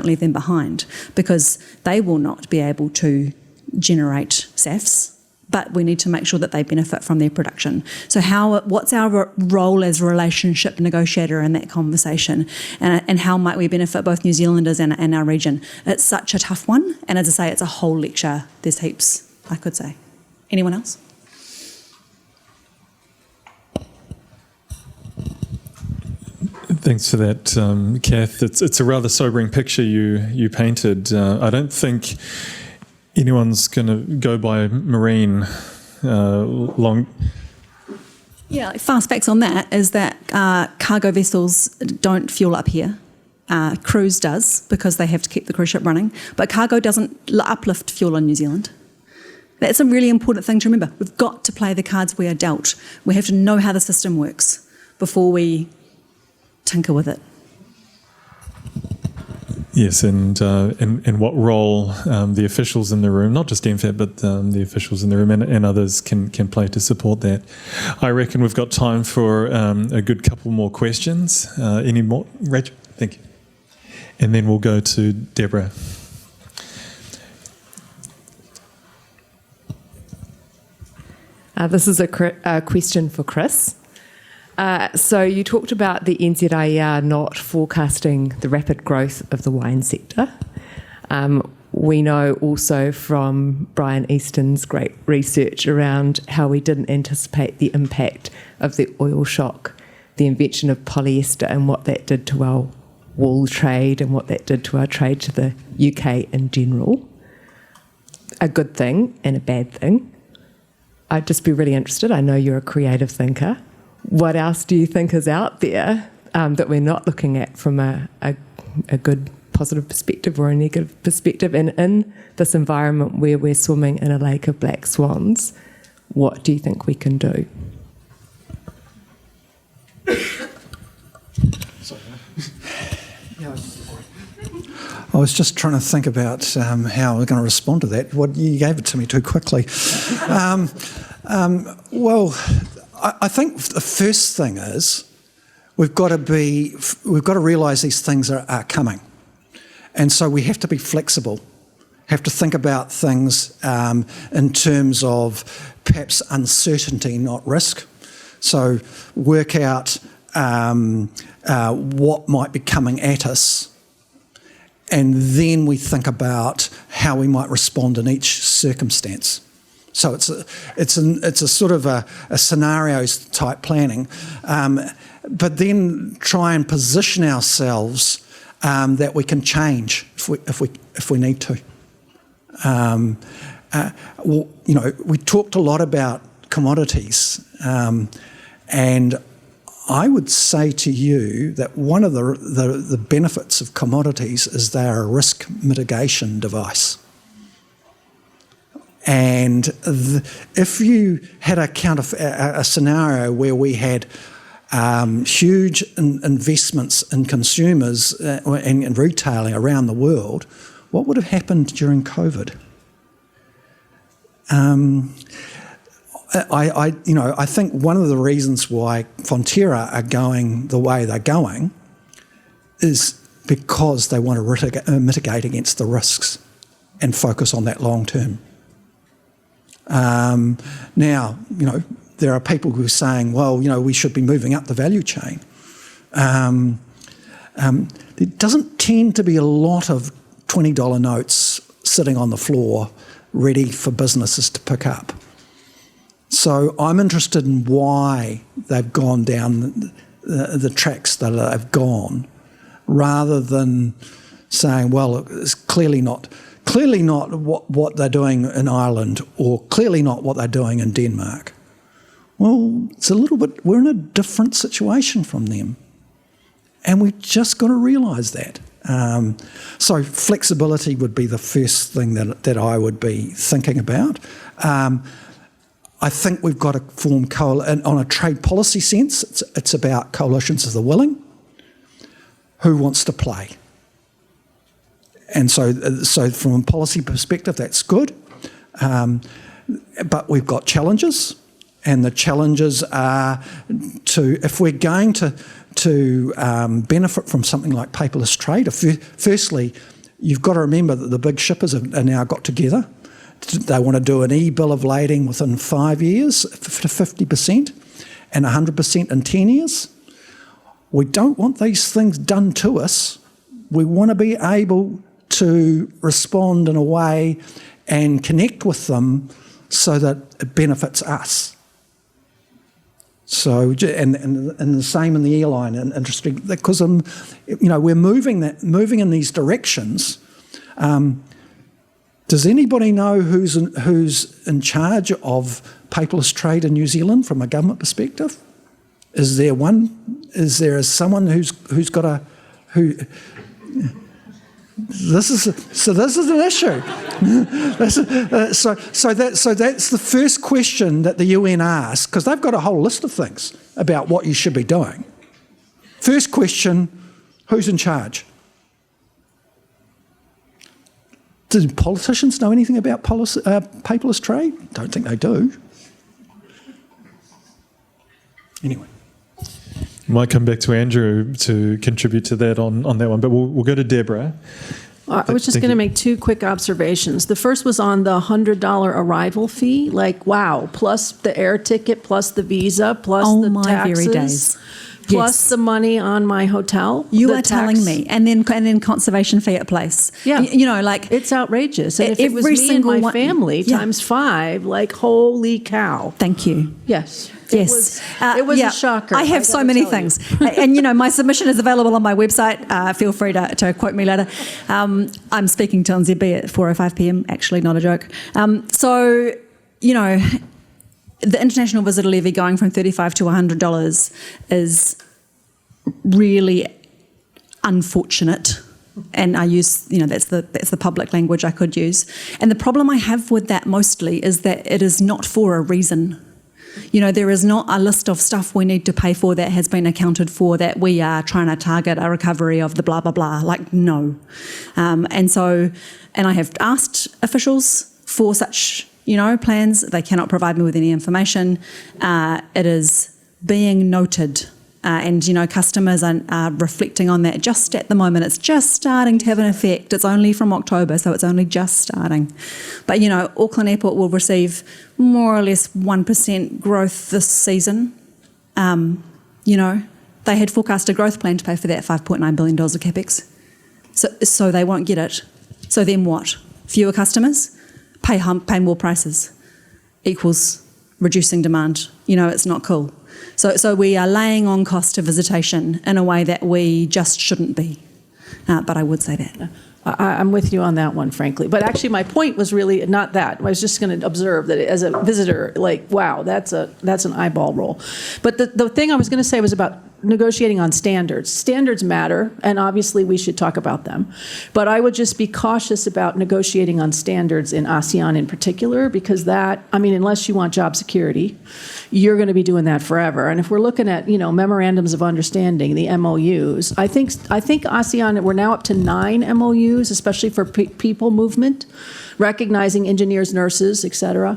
leave them behind, because they will not be able to generate SAFs, but we need to make sure that they benefit from their production. So what's our role as relationship negotiator in that conversation? And how might we benefit both New Zealanders and our region? It's such a tough one. And as I say, it's a whole lecture. There's heaps, I could say. Anyone else? Thanks for that, Cath. It's a rather sobering picture you painted. I don't think anyone's going to go by marine long. Yeah, like fast facts on that is that cargo vessels don't fuel up here. Cruise does, because they have to keep the cruise ship running. But cargo doesn't uplift fuel in New Zealand. That's a really important thing to remember. We've got to play the cards we are dealt. We have to know how the system works before we tinker with it. Yes, and what role the officials in the room, not just MFAT, but the officials in the room and others can play to support that. I reckon we've got time for a good couple more questions. Any more? Rachel? Thank you. And then we'll go to Deborah. This is a question for Chris. So you talked about the NZIER not forecasting the rapid growth of the wine sector. We know also from Brian Easton's great research around how we didn't anticipate the impact of the oil shock, the invention of polyester, and what that did to our wool trade and what that did to our trade to the UK in general. A good thing and a bad thing. I'd just be really interested. I know you're a creative thinker. What else do you think is out there that we're not looking at from a good positive perspective or a negative perspective? And in this environment where we're swimming in a lake of black swans, what do you think we can do? I was just trying to think about how we're going to respond to that. You gave it to me too quickly. Well, I think the first thing is we've got to realise these things are coming, and so we have to be flexible. have to think about things in terms of perhaps uncertainty, not risk. So work out what might be coming at us, and then we think about how we might respond in each circumstance. So it's a sort of a scenarios type planning, but then try and position ourselves that we can change if we need to. We talked a lot about commodities, and I would say to you that one of the benefits of commodities is they're a risk mitigation device. And if you had a scenario where we had huge investments in consumers and retailing around the world, what would have happened during COVID? I think one of the reasons why Fonterra are going the way they're going is because they want to mitigate against the risks and focus on that long term. Now, there are people who are saying, well, we should be moving up the value chain. There doesn't tend to be a lot of $20 notes sitting on the floor ready for businesses to pick up. So I'm interested in why they've gone down the tracks that they've gone, rather than saying, well, it's clearly not what they're doing in Ireland, or clearly not what they're doing in Denmark. Well, it's a little bit, we're in a different situation from them. And we've just got to realise that. So flexibility would be the first thing that I would be thinking about. I think we've got to form on a trade policy sense, it's about coalitions of the willing. Who wants to play? And so from a policy perspective, that's good. But we've got challenges, and the challenges are if we're going to benefit from something like paperless trade, firstly, you've got to remember that the big shippers are now got together. They want to do an e-bill of lading within 5 years to 50% and 100% in 10 years. We don't want these things done to us. We want to be able to respond in a way and connect with them so that it benefits us. So, and the same in the airline industry, because we're moving in these directions. Does anybody know who's in charge of paperless trade in New Zealand from a government perspective? Is there one? Is there someone who's got a who? This is an issue. So that's the first question that the UN asks, because they've got a whole list of things about what you should be doing. First question: who's in charge? Do politicians know anything about paperless trade? Don't think they do. Anyway. Might come back to Andrew to contribute to that on that one, but we'll go to Deborah. I was just going to make two quick observations. The first was on the $100 arrival fee. Like, wow, plus the air ticket, plus the visa, plus the taxes. Very days. Plus Yes. the money on my hotel. You the are tax. telling me, and then conservation fee at place. Yeah. It's outrageous. And if it was every me and single my one- family Yeah. times 5, like, holy cow. Thank you. Yes. Yes. It was a shocker. I have so many things. And, my submission is available on my website. Feel free to quote me later. I'm speaking to NZB at 4:05 p.m, actually, not a joke. The international visitor levy going from $35 to $100 is really unfortunate. And I use, that's the public language I could use. And the problem I have with that mostly is that it is not for a reason. There is not a list of stuff we need to pay for that has been accounted for, that we are trying to target a recovery of the blah, blah, blah. Like, no. And I have asked officials for such, plans. They cannot provide me with any information. It is being noted And, customers are reflecting on that just at the moment. It's just starting to have an effect. It's only from October, so it's only just starting. But, Auckland Airport will receive more or less 1% growth this season. They had forecast a growth plan to pay for that $5.9 billion of CapEx. So they won't get it. So then what? Fewer customers? Pay more prices equals reducing demand. It's not cool. So we are laying on cost of visitation in a way that we just shouldn't be. But I would say that. I'm with you on that one, frankly. But actually, my point was really not that. I was just going to observe that as a visitor, wow, that's an eyeball roll. But the thing I was going to say was about negotiating on standards. Standards matter, and obviously we should talk about them. But I would just be cautious about negotiating on standards in ASEAN in particular, because unless you want job security, you're going to be doing that forever. And if we're looking at, memorandums of understanding, the MOUs, I think ASEAN, we're now up to 9 MOUs, especially for people movement, recognizing engineers, nurses, et cetera.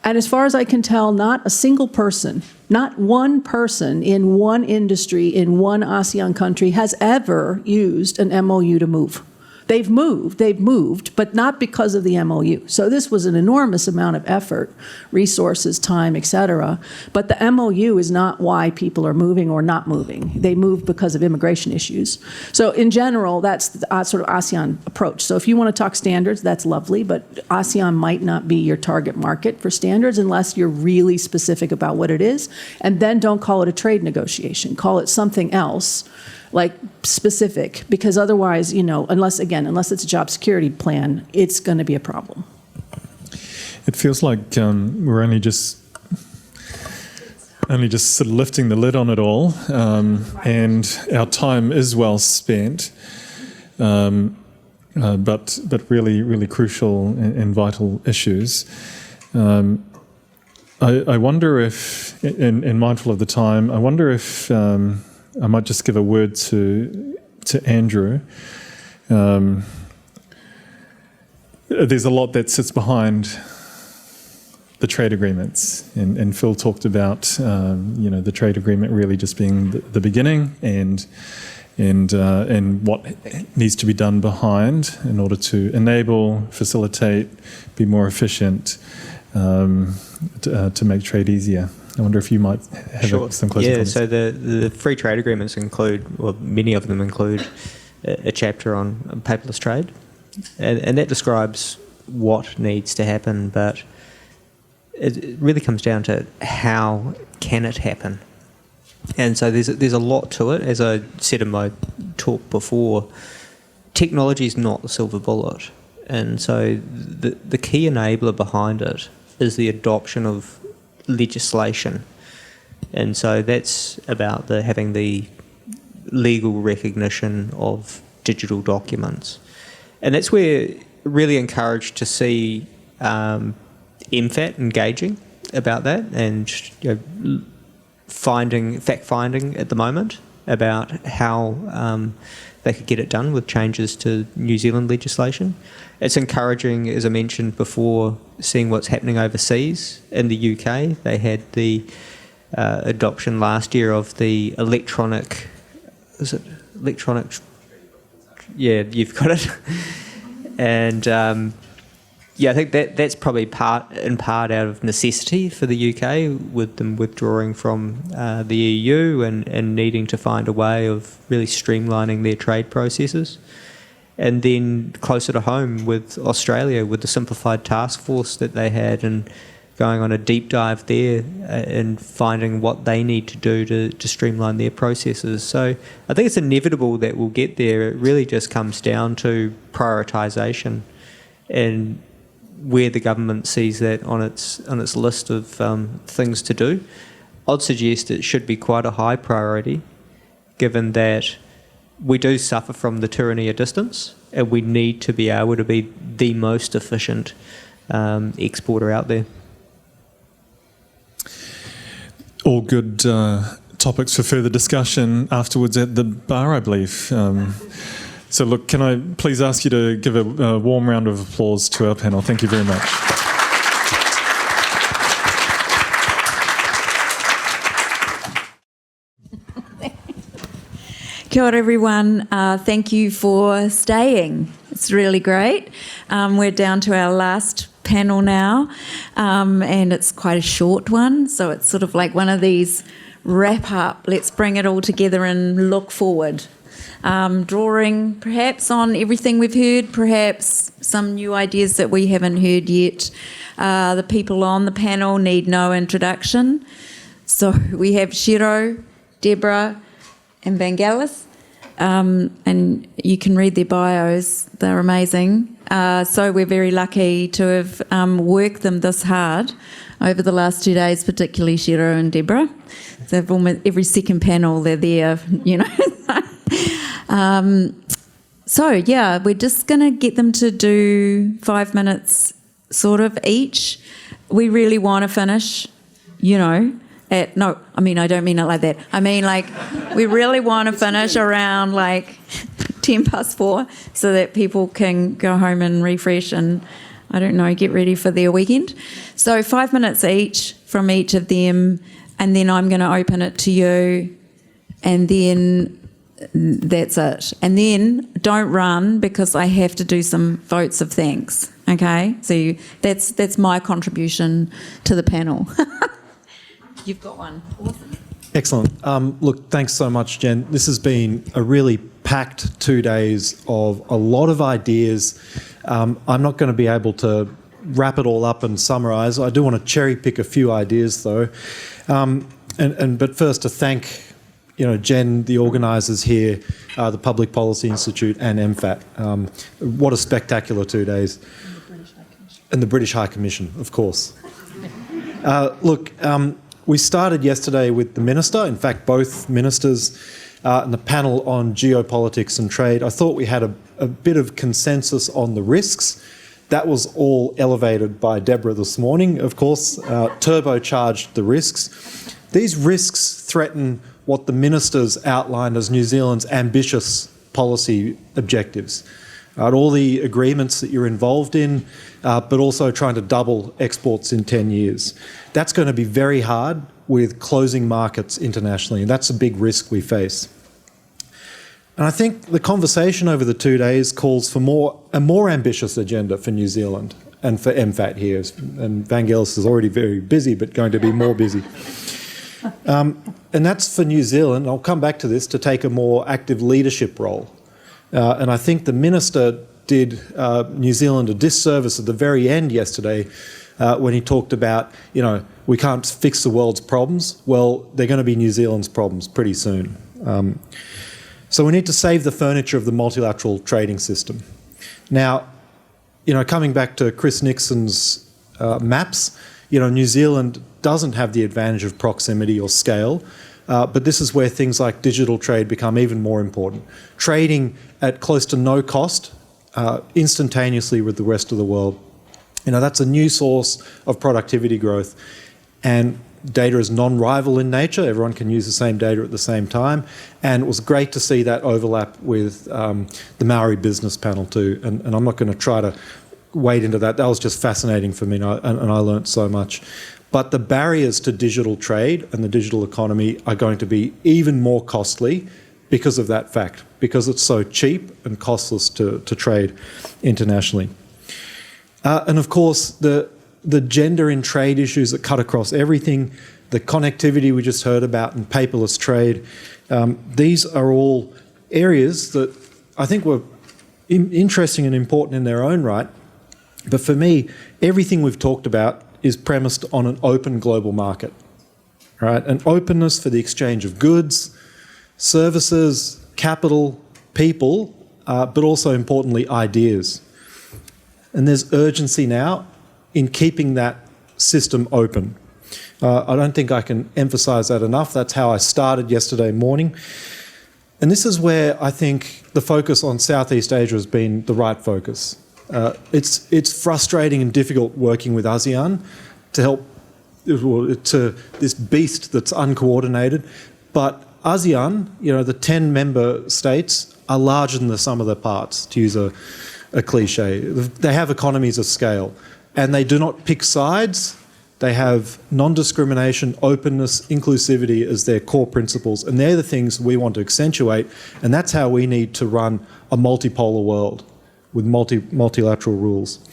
And as far as I can tell, not a single person, not one person in one industry in one ASEAN country has ever used an MOU to move. They've moved, but not because of the MOU. So this was an enormous amount of effort, resources, time, et cetera. But the MOU is not why people are moving or not moving. They move because of immigration issues. So in general, that's the sort of ASEAN approach. So if you want to talk standards, that's lovely, but ASEAN might not be your target market for standards unless you're really specific about what it is. And then don't call it a trade negotiation. Call it something else, like specific, because otherwise, unless it's a job security plan, it's going to be a problem. It feels like we're only just sort of lifting the lid on it all, and our time is well spent, but really, really crucial and vital issues. I wonder if, and mindful of the time, I wonder if I might just give a word to Andrew. There's a lot that sits behind the trade agreements, and Phil talked about the trade agreement really just being the beginning, and what needs to be done behind in order to enable, facilitate, be more efficient, to make trade easier. I wonder if you might have some closing comments. So the free trade agreements many of them include a chapter on paperless trade, and that describes what needs to happen, but it really comes down to how can it happen. And so there's a lot to it. As I said in my talk before, technology is not the silver bullet, and so the key enabler behind it is the adoption of legislation, and so that's about having the legal recognition of digital documents, and that's where really encouraged to see MFAT engaging about that, and fact finding at the moment about how they could get it done with changes to New Zealand legislation. It's encouraging, as I mentioned before, seeing what's happening overseas. In the UK, they had the adoption last year of the electronic... Is it electronic? Yeah, you've got it. And I think that's probably in part out of necessity for the UK, with them withdrawing from the EU and needing to find a way of really streamlining their trade processes. And then closer to home with Australia, with the simplified task force that they had, and going on a deep dive there and finding what they need to do to streamline their processes. So I think it's inevitable that we'll get there. It really just comes down to prioritisation and where the government sees that on its list of things to do. I'd suggest it should be quite a high priority, given that we do suffer from the tyranny of distance, and we need to be able to be the most efficient exporter out there. All good topics for further discussion afterwards at the bar, I believe. So look, can I please ask you to give a warm round of applause to our panel? Thank you very much. Kia ora everyone. Thank you for staying. It's really great. We're down to our last panel now, and it's quite a short one, so it's sort of like one of these wrap up, let's bring it all together and look forward. Drawing perhaps on everything we've heard, perhaps some new ideas that we haven't heard yet. The people on the panel need no introduction. So we have Shiro, Deborah and Vangelis, and you can read their bios, they're amazing. So we're very lucky to have worked them this hard over the last 2 days, particularly Shiro and Deborah. So almost every second panel they're there, you know. So yeah, we're just going to get them to do 5 minutes sort of each. We really want to finish, you know, no, I mean, I don't mean it like that. I mean, like, we really want to finish around, like, 4:10 so that people can go home and refresh and, I don't know, get ready for their weekend. So 5 minutes each from each of them, and then I'm going to open it to you, and then that's it. And then don't run, because I have to do some votes of thanks, okay? So that's my contribution to the panel. You've got one. Awesome. Excellent. Look, thanks so much, Jen. This has been a really packed 2 days of a lot of ideas. I'm not going to be able to wrap it all up and summarise. I do want to cherry pick a few ideas, though. But first, to thank, you know, Jen, the organisers here, the Public Policy Institute, and MFAT. What a spectacular 2 days. And the British High Commission, of course. Look. We started yesterday with the Minister, in fact both Ministers, and the panel on geopolitics and trade. I thought we had a bit of consensus on the risks. That was all elevated by Deborah this morning, of course, turbocharged the risks. These risks threaten what the Ministers outlined as New Zealand's ambitious policy objectives. All the agreements that you're involved in, but also trying to double exports in 10 years. That's going to be very hard with closing markets internationally, and that's a big risk we face. And I think the conversation over the 2 days calls for a more ambitious agenda for New Zealand and for MFAT here. And Vangelis is already very busy, but going to be more busy. And that's for New Zealand, I'll come back to this, to take a more active leadership role. And I think the Minister did New Zealand a disservice at the very end yesterday when he talked about, you know, we can't fix the world's problems. Well, they're going to be New Zealand's problems pretty soon. So we need to save the furniture of the multilateral trading system. Now, you know, coming back to Chris Nixon's maps, you know, New Zealand doesn't have the advantage of proximity or scale. But this is where things like digital trade become even more important. Trading at close to no cost, instantaneously with the rest of the world. You know, that's a new source of productivity growth. And data is non-rival in nature. Everyone can use the same data at the same time. And it was great to see that overlap with the Maori business panel too. And I'm not going to try to wade into that. That was just fascinating for me, and I learnt so much. But the barriers to digital trade and the digital economy are going to be even more costly because of that fact, because it's so cheap and costless to trade internationally. And of course, the gender in trade issues that cut across everything, the connectivity we just heard about and paperless trade, these are all areas that I think were interesting and important in their own right. But for me, everything we've talked about is premised on an open global market, right? An openness for the exchange of goods, services, capital, people, but also importantly, ideas. And there's urgency now in keeping that system open. I don't think I can emphasise that enough. That's how I started yesterday morning. And this is where I think the focus on Southeast Asia has been the right focus. It's frustrating and difficult working with ASEAN to help to this beast that's uncoordinated. But ASEAN, you know, the 10 member states are larger than the sum of their parts, to use a cliche. They have economies of scale, and they do not pick sides. They have non-discrimination, openness, inclusivity as their core principles, and they're the things we want to accentuate, and that's how we need to run a multipolar world with multilateral rules.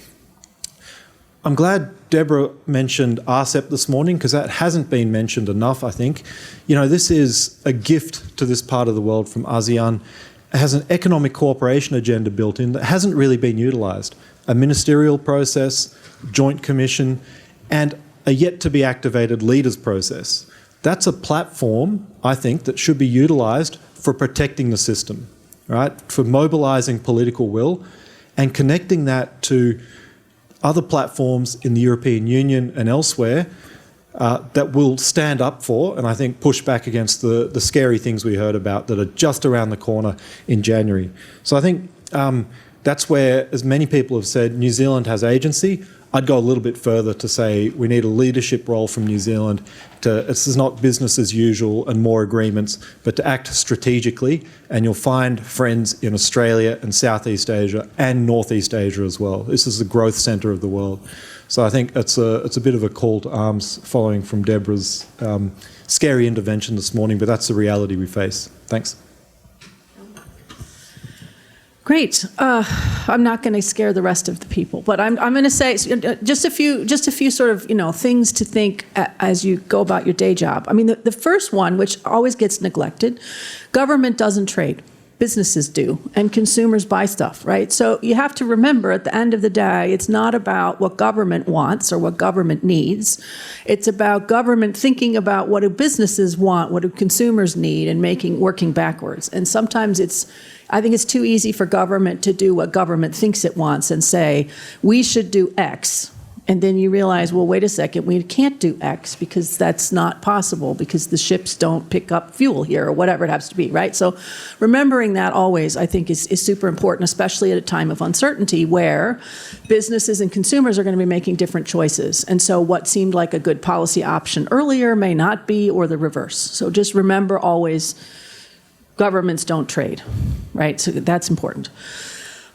I'm glad Deborah mentioned RCEP this morning, because that hasn't been mentioned enough, I think. You know, this is a gift to this part of the world from ASEAN. It has an economic cooperation agenda built in that hasn't really been utilised. A ministerial process, joint commission, and a yet-to-be-activated leaders process. That's a platform, I think, that should be utilised for protecting the system, right? For mobilising political will and connecting that to other platforms in the European Union and elsewhere that will stand up for, and I think push back against the scary things we heard about that are just around the corner in January. So I think that's where, as many people have said, New Zealand has agency. I'd go a little bit further to say we need a leadership role from New Zealand. This is not business as usual and more agreements, but to act strategically, and you'll find friends in Australia and Southeast Asia and Northeast Asia as well. This is the growth centre of the world. So I think it's a bit of a call to arms following from Deborah's scary intervention this morning, but that's the reality we face. Thanks. Great. I'm not going to scare the rest of the people, but I'm going to say just a few sort of things to think as you go about your day job. I mean, the first one, which always gets neglected, government doesn't trade. Businesses do, and consumers buy stuff, right? So you have to remember, at the end of the day, it's not about what government wants or what government needs. It's about government thinking about what do businesses want, what do consumers need, and working backwards. And sometimes I think it's too easy for government to do what government thinks it wants and say, we should do X. And then you realize, well, wait a second, we can't do X because that's not possible because the ships don't pick up fuel here or whatever it has to be, right? So remembering that always, I think, is super important, especially at a time of uncertainty where businesses and consumers are going to be making different choices. And so what seemed like a good policy option earlier may not be, or the reverse. So just remember always, governments don't trade, right? So that's important.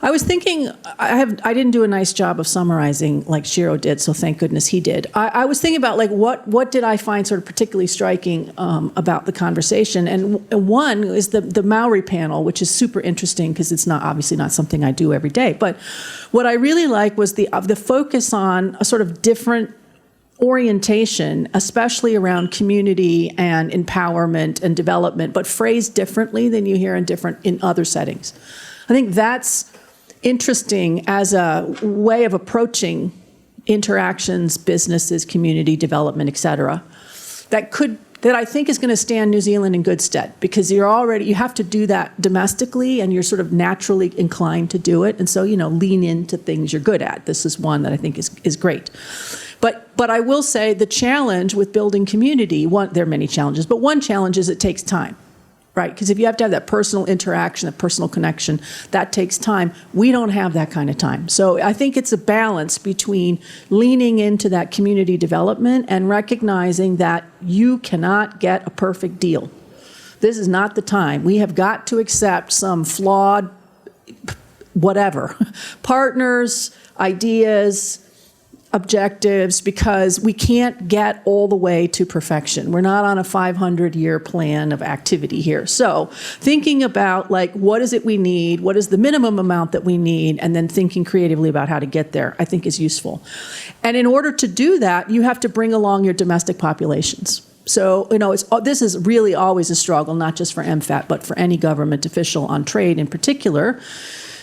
I was thinking, I didn't do a nice job of summarizing like Shiro did, so thank goodness he did. I was thinking about like what did I find sort of particularly striking about the conversation, and one is the Maori panel, which is super interesting because it's obviously not something I do every day. But what I really like was the focus on a sort of different orientation, especially around community and empowerment and development, but phrased differently than you hear in other settings. I think that's interesting as a way of approaching interactions, businesses, community development, et cetera, that I think is going to stand New Zealand in good stead, because you have to do that domestically and you're sort of naturally inclined to do it. And so, lean into things you're good at. This is one that I think is great. But I will say the challenge with building community, there are many challenges, but one challenge is it takes time. Right, because if you have to have that personal interaction, that personal connection, that takes time. We don't have that kind of time. So I think it's a balance between leaning into that community development and recognizing that you cannot get a perfect deal. This is not the time. We have got to accept some flawed, whatever, partners, ideas, objectives, because we can't get all the way to perfection. We're not on a 500-year plan of activity here. So thinking about what is it we need, what is the minimum amount that we need, and then thinking creatively about how to get there, I think is useful. And in order to do that, you have to bring along your domestic populations. So, this is really always a struggle, not just for MFAT, but for any government official on trade in particular.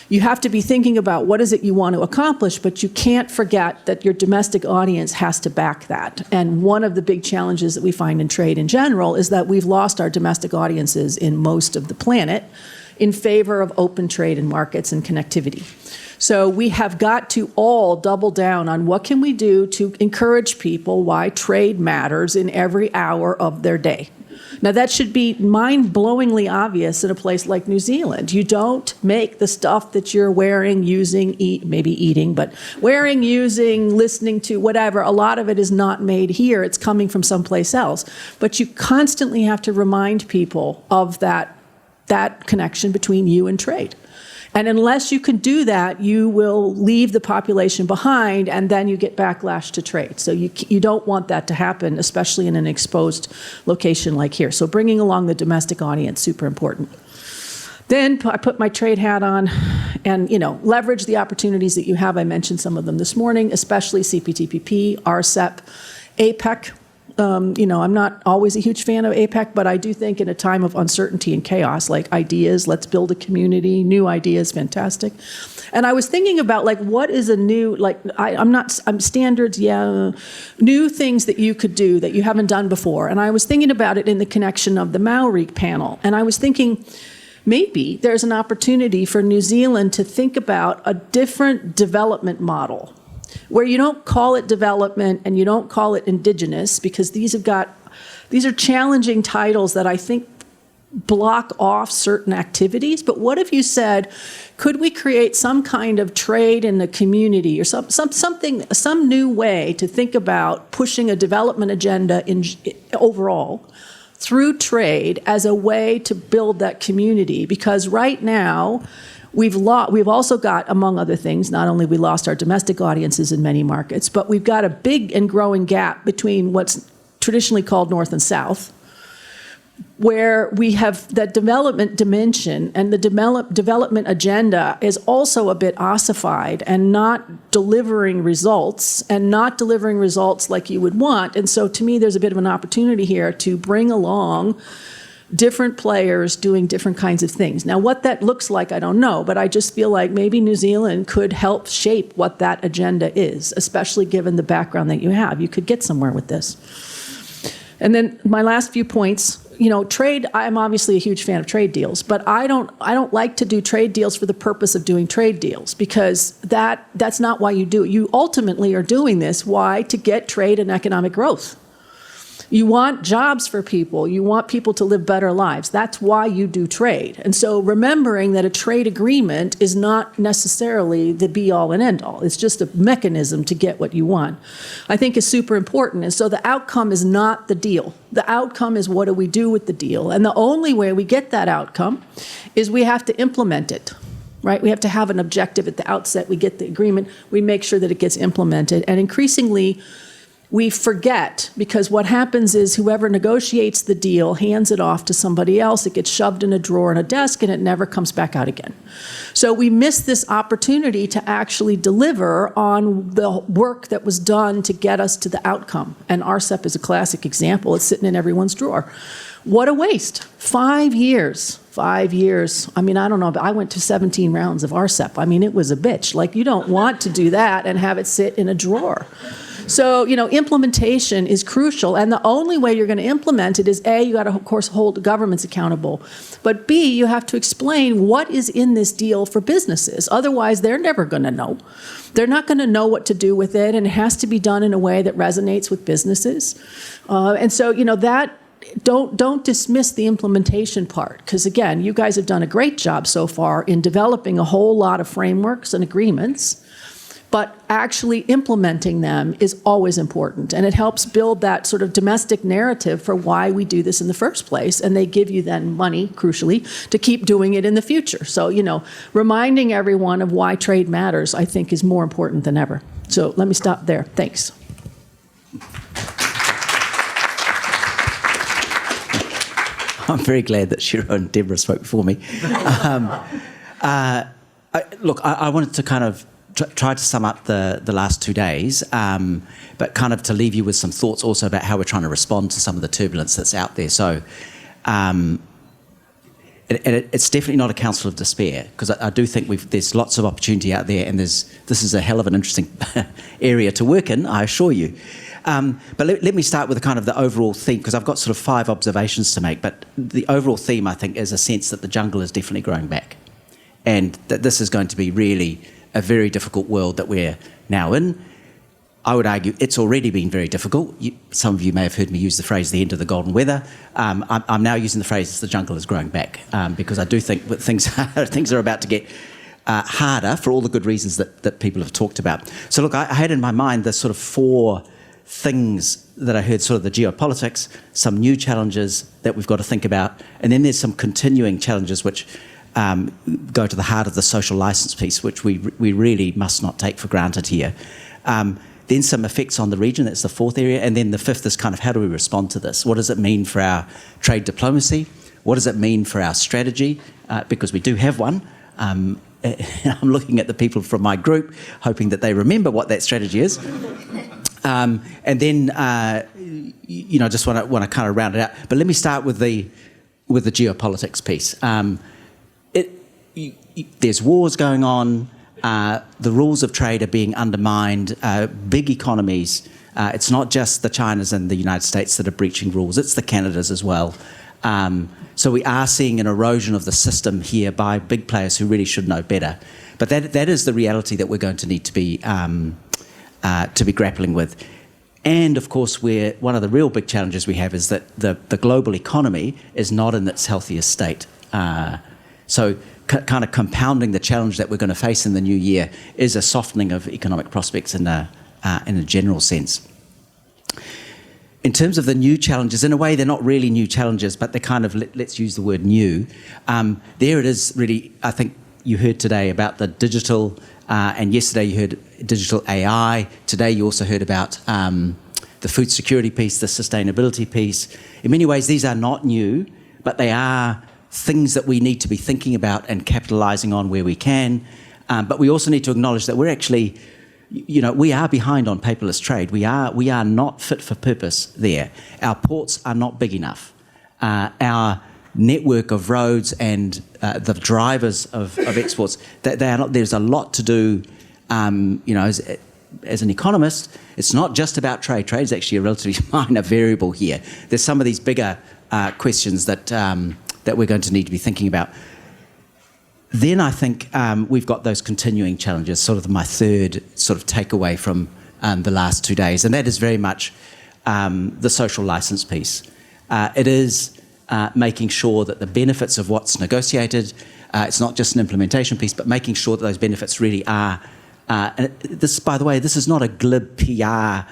You have to be thinking about what is it you want to accomplish, but you can't forget that your domestic audience has to back that. And one of the big challenges that we find in trade in general is that we've lost our domestic audiences in most of the planet in favor of open trade and markets and connectivity. So we have got to all double down on what can we do to encourage people why trade matters in every hour of their day. Now, that should be mind-blowingly obvious in a place like New Zealand. You don't make the stuff that you're wearing, using, maybe eating, but wearing, using, listening to, whatever. A lot of it is not made here. It's coming from someplace else. But you constantly have to remind people of that connection between you and trade. And unless you can do that, you will leave the population behind, and then you get backlash to trade. So you don't want that to happen, especially in an exposed location like here. So bringing along the domestic audience, super important. Then I put my trade hat on and, leverage the opportunities that you have. I mentioned some of them this morning, especially CPTPP, RCEP, APEC. I'm not always a huge fan of APEC, but I do think in a time of uncertainty and chaos, like ideas, let's build a community, new ideas, fantastic. And I was thinking about what is a new, I'm standards, new things that you could do that you haven't done before. And I was thinking about it in the connection of the Maori panel. And I was thinking, maybe there's an opportunity for New Zealand to think about a different development model where you don't call it development and you don't call it indigenous, because these are challenging titles that I think block off certain activities. But what if you said, could we create some kind of trade in the community or some new way to think about pushing a development agenda overall through trade as a way to build that community? Because right now, we've also got, among other things, not only we lost our domestic audiences in many markets, but we've got a big and growing gap between what's traditionally called North and South, where we have that development dimension, and the development agenda is also a bit ossified and not delivering results like you would want. And so to me, there's a bit of an opportunity here to bring along different players doing different kinds of things. Now, what that looks like, I don't know, but I just feel like maybe New Zealand could help shape what that agenda is, especially given the background that you have. You could get somewhere with this. And then my last few points, trade, I'm obviously a huge fan of trade deals, but I don't like to do trade deals for the purpose of doing trade deals, because that's not why you do it. You ultimately are doing this, why? To get trade and economic growth. You want jobs for people. You want people to live better lives. That's why you do trade. And so remembering that a trade agreement is not necessarily the be-all and end-all. It's just a mechanism to get what you want, I think is super important. And so the outcome is not the deal. The outcome is, what do we do with the deal? And the only way we get that outcome is we have to implement it. Right? We have to have an objective at the outset. We get the agreement. We make sure that it gets implemented. And increasingly, we forget, because what happens is whoever negotiates the deal hands it off to somebody else. It gets shoved in a drawer on a desk, and it never comes back out again. So we miss this opportunity to actually deliver on the work that was done to get us to the outcome. And RCEP is a classic example. It's sitting in everyone's drawer. What a waste. 5 years. 5 years. I mean, I don't know, but I went to 17 rounds of RCEP. I mean, it was a bitch. You don't want to do that and have it sit in a drawer. So, implementation is crucial, and the only way you're going to implement it is, A, you got to, of course, hold governments accountable, but B, you have to explain what is in this deal for businesses. Otherwise, they're never going to know. They're not going to know what to do with it, and it has to be done in a way that resonates with businesses. And so, that don't dismiss the implementation part, because again, you guys have done a great job so far in developing a whole lot of frameworks and agreements. But actually implementing them is always important, and it helps build that sort of domestic narrative for why we do this in the first place, and they give you then money, crucially, to keep doing it in the future. So, reminding everyone of why trade matters, I think, is more important than ever. So let me stop there. Thanks. I'm very glad that Shiro and Deborah spoke before me. I wanted to kind of try to sum up the last 2 days, but kind of to leave you with some thoughts also about how we're trying to respond to some of the turbulence that's out there. So it's definitely not a counsel of despair, because I do think there's lots of opportunity out there, and this is a hell of an interesting area to work in, I assure you. But let me start with kind of the overall theme, because I've got sort of 5 observations to make, but the overall theme, I think, is a sense that the jungle is definitely growing back, and that this is going to be really a very difficult world that we're now in. I would argue it's already been very difficult. Some of you may have heard me use the phrase, the end of the golden weather. I'm now using the phrase, the jungle is growing back, because I do think that things are about to get harder for all the good reasons that people have talked about. So look, I had in my mind the sort of 4 things that I heard, sort of the geopolitics, some new challenges that we've got to think about, and then there's some continuing challenges which go to the heart of the social license piece, which we really must not take for granted here. Then some effects on the region, that's the fourth area. And then the fifth is kind of how do we respond to this? What does it mean for our trade diplomacy? What does it mean for our strategy? Because we do have one. I'm looking at the people from my group, hoping that they remember what that strategy is. And then, just want to kind of round it out. But let me start with the geopolitics piece. There's wars going on. The rules of trade are being undermined. Big economies. It's not just the Chinas and the United States that are breaching rules. It's the Canadas as well. So we are seeing an erosion of the system here by big players who really should know better. But that is the reality that we're going to need to be grappling with. And of course, one of the real big challenges we have is that the global economy is not in its healthiest state. So kind of compounding the challenge that we're going to face in the new year is a softening of economic prospects in a general sense. In terms of the new challenges, in a way, they're not really new challenges, but they're kind of, let's use the word new. There it is really, I think you heard today about the digital, and yesterday you heard digital AI. Today you also heard about the food security piece, the sustainability piece. In many ways, these are not new, but they are things that we need to be thinking about and capitalising on where we can. But we also need to acknowledge that we're actually, we are behind on paperless trade. We are not fit for purpose there. Our ports are not big enough. Our network of roads and the drivers of exports, they are not. There's a lot to do. As an economist, it's not just about trade. Trade is actually a relatively minor variable here. There's some of these bigger questions that we're going to need to be thinking about. Then I think we've got those continuing challenges, sort of my third sort of takeaway from the last 2 days, and that is very much the social license piece. It is making sure that the benefits of what's negotiated, it's not just an implementation piece, but making sure that those benefits really are, and this, by the way, this is not a glib PR,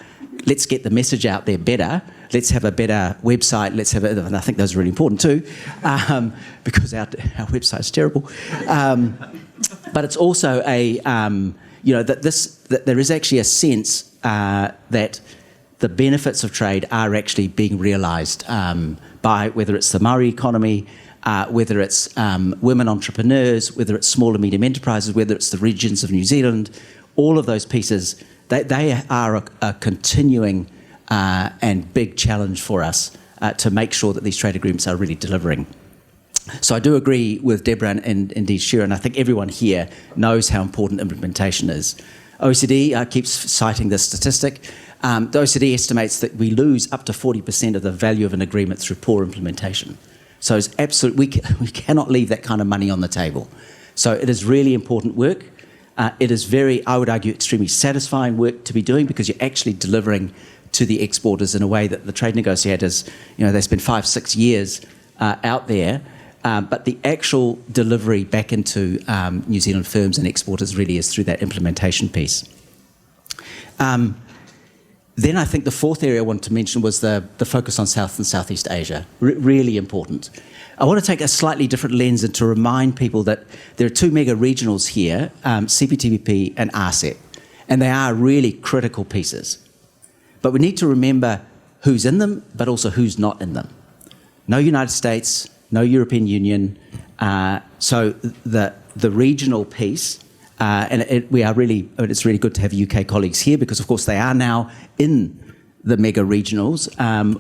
let's get the message out there better, let's have a better website, let's have and I think those are really important too, because our website's terrible. But it's also that there is actually a sense that the benefits of trade are actually being realised by whether it's the Maori economy, whether it's women entrepreneurs, whether it's small and medium enterprises, whether it's the regions of New Zealand, all of those pieces, they are a continuing and big challenge for us to make sure that these trade agreements are really delivering. So I do agree with Deborah and indeed Shiro, and I think everyone here knows how important implementation is. OECD keeps citing this statistic. The OECD estimates that we lose up to 40% of the value of an agreement through poor implementation. So it's we cannot leave that kind of money on the table. So it is really important work. It is very, I would argue, extremely satisfying work to be doing because you're actually delivering to the exporters in a way that the trade negotiators, they spend 5-6 years out there, but the actual delivery back into New Zealand firms and exporters really is through that implementation piece. Then I think the fourth area I wanted to mention was the focus on South and Southeast Asia, really important. I want to take a slightly different lens and to remind people that there are two mega regionals here, CPTPP and RCEP, and they are really critical pieces. But we need to remember who's in them, but also who's not in them. No United States, no European Union. So the regional piece, and it's really good to have UK colleagues here because, of course, they are now in the mega regionals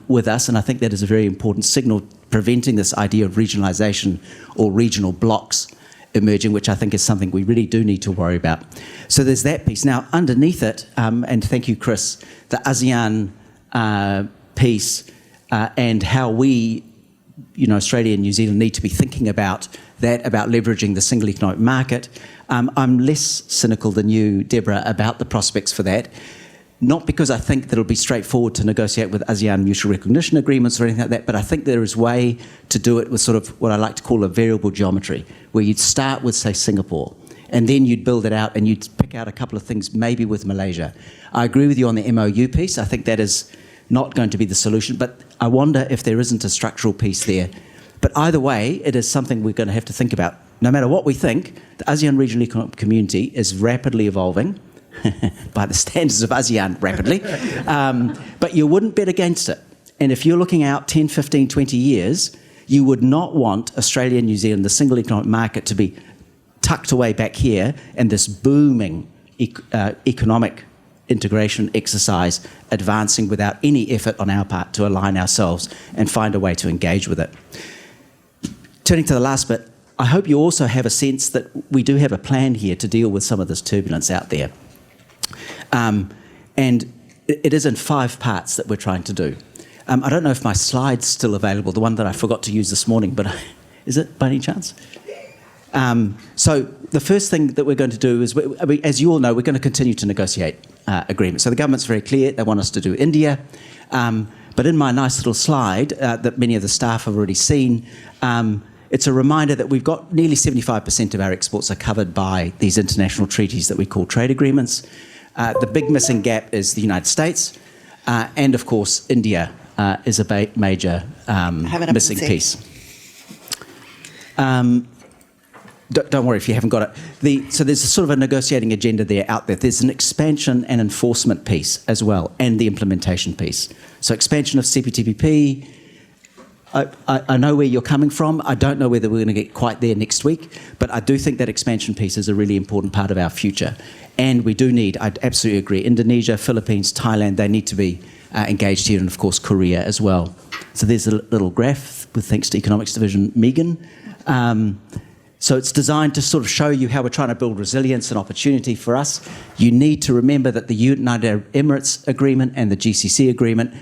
with us, and I think that is a very important signal preventing this idea of regionalisation or regional blocks emerging, which I think is something we really do need to worry about. So there's that piece. Now, underneath it, and thank you, Chris, the ASEAN piece and how we, Australia and New Zealand need to be thinking about that, about leveraging the single economic market. I'm less cynical than you, Deborah, about the prospects for that. Not because I think that it'll be straightforward to negotiate with ASEAN mutual recognition agreements or anything like that, but I think there is a way to do it with sort of what I like to call a variable geometry, where you'd start with, say, Singapore, and then you'd build it out and you'd pick out a couple of things, maybe with Malaysia. I agree with you on the MOU piece. I think that is not going to be the solution, but I wonder if there isn't a structural piece there. But either way, it is something we're going to have to think about. no matter what we think, the ASEAN regional economic community is rapidly evolving, by the standards of ASEAN, rapidly, but you wouldn't bet against it. And if you're looking out 10, 15, 20 years, you would not want Australia and New Zealand, the single economic market, to be tucked away back here and this booming economic integration exercise advancing without any effort on our part to align ourselves and find a way to engage with it. Turning to the last bit, I hope you also have a sense that we do have a plan here to deal with some of this turbulence out there. And it is in 5 parts that we're trying to do. I don't know if my slide's still available, the one that I forgot to use this morning, but is it by any chance? So the first thing that we're going to do is, as you all know, we're going to continue to negotiate agreements. So the government's very clear, they want us to do India. But in my nice little slide that many of the staff have already seen, it's a reminder that we've got nearly 75% of our exports are covered by these international treaties that we call trade agreements. The big missing gap is the United States, and of course India is a major missing piece. Don't worry if you haven't got it. So there's a sort of a negotiating agenda out there. There's an expansion and enforcement piece as well, and the implementation piece. So expansion of CPTPP, I know where you're coming from. I don't know whether we're going to get quite there next week, but I do think that expansion piece is a really important part of our future. And we do need, I absolutely agree, Indonesia, Philippines, Thailand, they need to be engaged here, and of course Korea as well. So there's a little graph with thanks to Economics Division Megan. So it's designed to sort of show you how we're trying to build resilience and opportunity for us. You need to remember that the United Arab Emirates Agreement and the GCC Agreement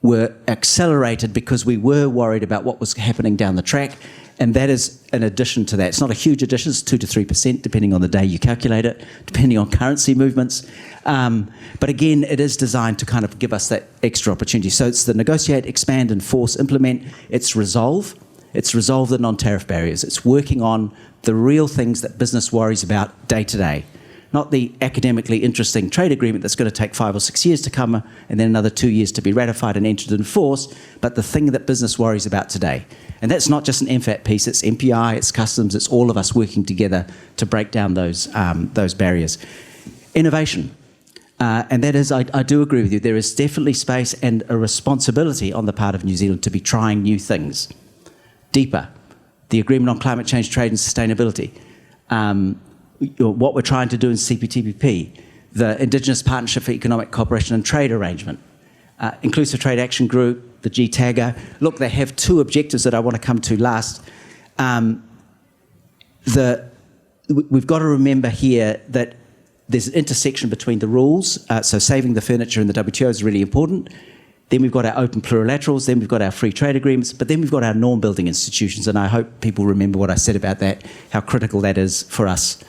were accelerated because we were worried about what was happening down the track, and that is an addition to that. It's not a huge addition, it's 2 to 3%, depending on the day you calculate it, depending on currency movements. But again, it is designed to kind of give us that extra opportunity. So it's the negotiate, expand, enforce, implement. It's resolve. It's resolve the non-tariff barriers. It's working on the real things that business worries about day to day. Not the academically interesting trade agreement that's going to take 5 or 6 years to come and then another 2 years to be ratified and entered in force, but the thing that business worries about today. And that's not just an MFAT piece, it's MPI, it's customs, it's all of us working together to break down those barriers. Innovation. And that is, I do agree with you, there is definitely space and a responsibility on the part of New Zealand to be trying new things. Deeper. The Agreement on Climate Change, Trade and Sustainability. What we're trying to do in CPTPP, the Indigenous Partnership for Economic Cooperation and Trade Arrangement, Inclusive Trade Action Group, the GTAGA. Look, they have 2 objectives that I want to come to last. We've got to remember here that there's an intersection between the rules, so saving the furniture in the WTO is really important. Then we've got our open plurilaterals, then we've got our free trade agreements, but then we've got our norm-building institutions, and I hope people remember what I said about that, how critical that is for us.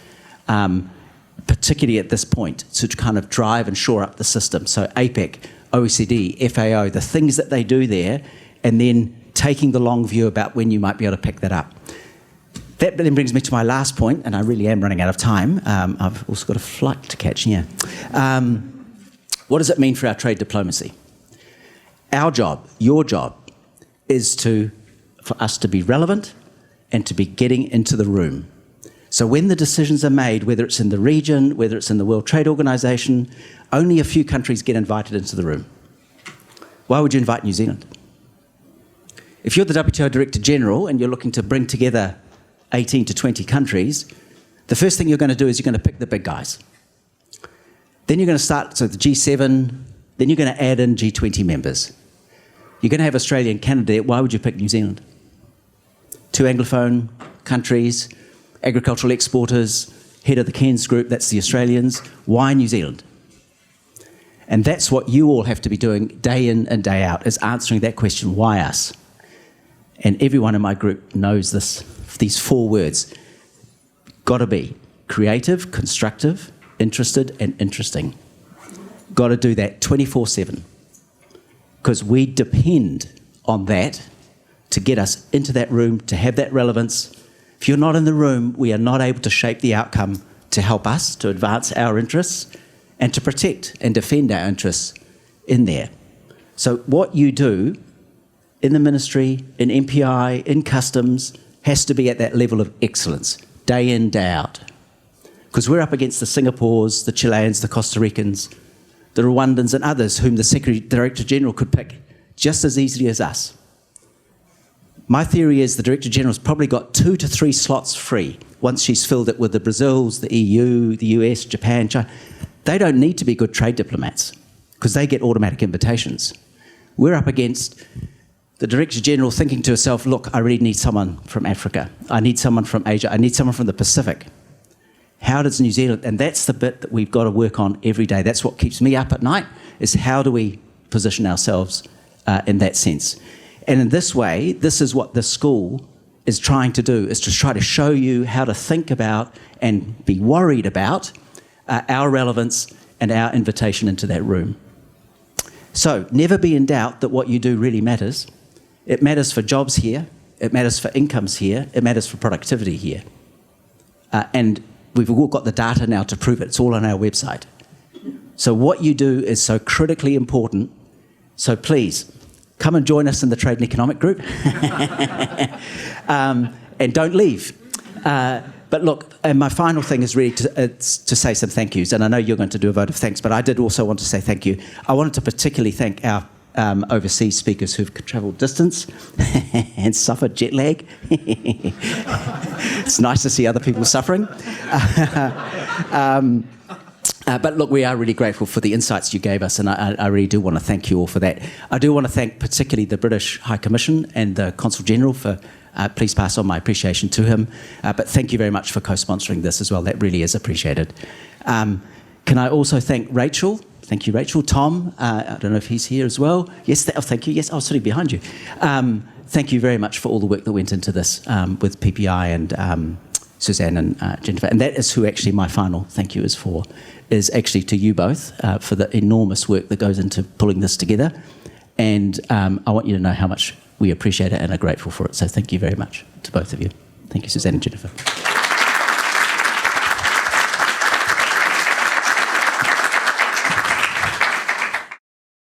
Particularly at this point, to kind of drive and shore up the system. So APEC, OECD, FAO, the things that they do there, and then taking the long view about when you might be able to pick that up. That then brings me to my last point, and I really am running out of time. I've also got a flight to catch here. What does it mean for our trade diplomacy? Our job, your job, is for us to be relevant and to be getting into the room. So when the decisions are made, whether it's in the region, whether it's in the World Trade Organization, only a few countries get invited into the room. Why would you invite New Zealand? If you're the WTO Director General and you're looking to bring together 18 to 20 countries, the first thing you're going to do is you're going to pick the big guys. Then you're going to start, so the G7, then you're going to add in G20 members. You're going to have Australia and Canada there. Why would you pick New Zealand? 2 Anglophone countries, agricultural exporters, head of the Cairns group, that's the Australians. Why New Zealand? And that's what you all have to be doing day in and day out, is answering that question, why us? And everyone in my group knows these 4 words. Got to be creative, constructive, interested and interesting. Got to do that 24/7. Because we depend on that to get us into that room, to have that relevance. If you're not in the room, we are not able to shape the outcome to help us, to advance our interests, and to protect and defend our interests in there. So what you do in the ministry, in MPI, in customs, has to be at that level of excellence, day in, day out. Because we're up against the Singapores, the Chileans, the Costa Ricans, the Rwandans and others whom the Secretary Director General could pick just as easily as us. My theory is the Director General's probably got 2 to 3 slots free once she's filled it with the Brazils, the EU, the US, Japan, China. They don't need to be good trade diplomats because they get automatic invitations. We're up against the Director General thinking to herself, look, I really need someone from Africa. I need someone from Asia. I need someone from the Pacific. How does New Zealand, and that's the bit that we've got to work on every day. That's what keeps me up at night, is how do we position ourselves in that sense. And in this way, this is what the school is trying to do, is to try to show you how to think about and be worried about our relevance and our invitation into that room. So never be in doubt that what you do really matters. It matters for jobs here, it matters for incomes here, it matters for productivity here. And we've all got the data now to prove it. It's all on our website. So what you do is so critically important. So please, come and join us in the Trade and Economic Group. And don't leave. But look, and my final thing is really to say some thank yous. And I know you're going to do a vote of thanks, but I did also want to say thank you. I wanted to particularly thank our overseas speakers who've travelled distance and suffered jet lag. It's nice to see other people suffering. But look, we are really grateful for the insights you gave us, and I really do want to thank you all for that. I do want to thank particularly the British High Commission and the Consul General for, please pass on my appreciation to him. But thank you very much for co-sponsoring this as well. That really is appreciated. Can I also thank Rachel? Thank you, Rachel. Tom, I don't know if he's here as well. Yes, thank you. Yes, I was sitting behind you. Thank you very much for all the work that went into this with PPI and Suzanne and Jennifer. And that is who actually my final thank you is for, is actually to you both for the enormous work that goes into pulling this together. And I want you to know how much we appreciate it and are grateful for it. So thank you very much to both of you. Thank you, Suzanne and Jennifer.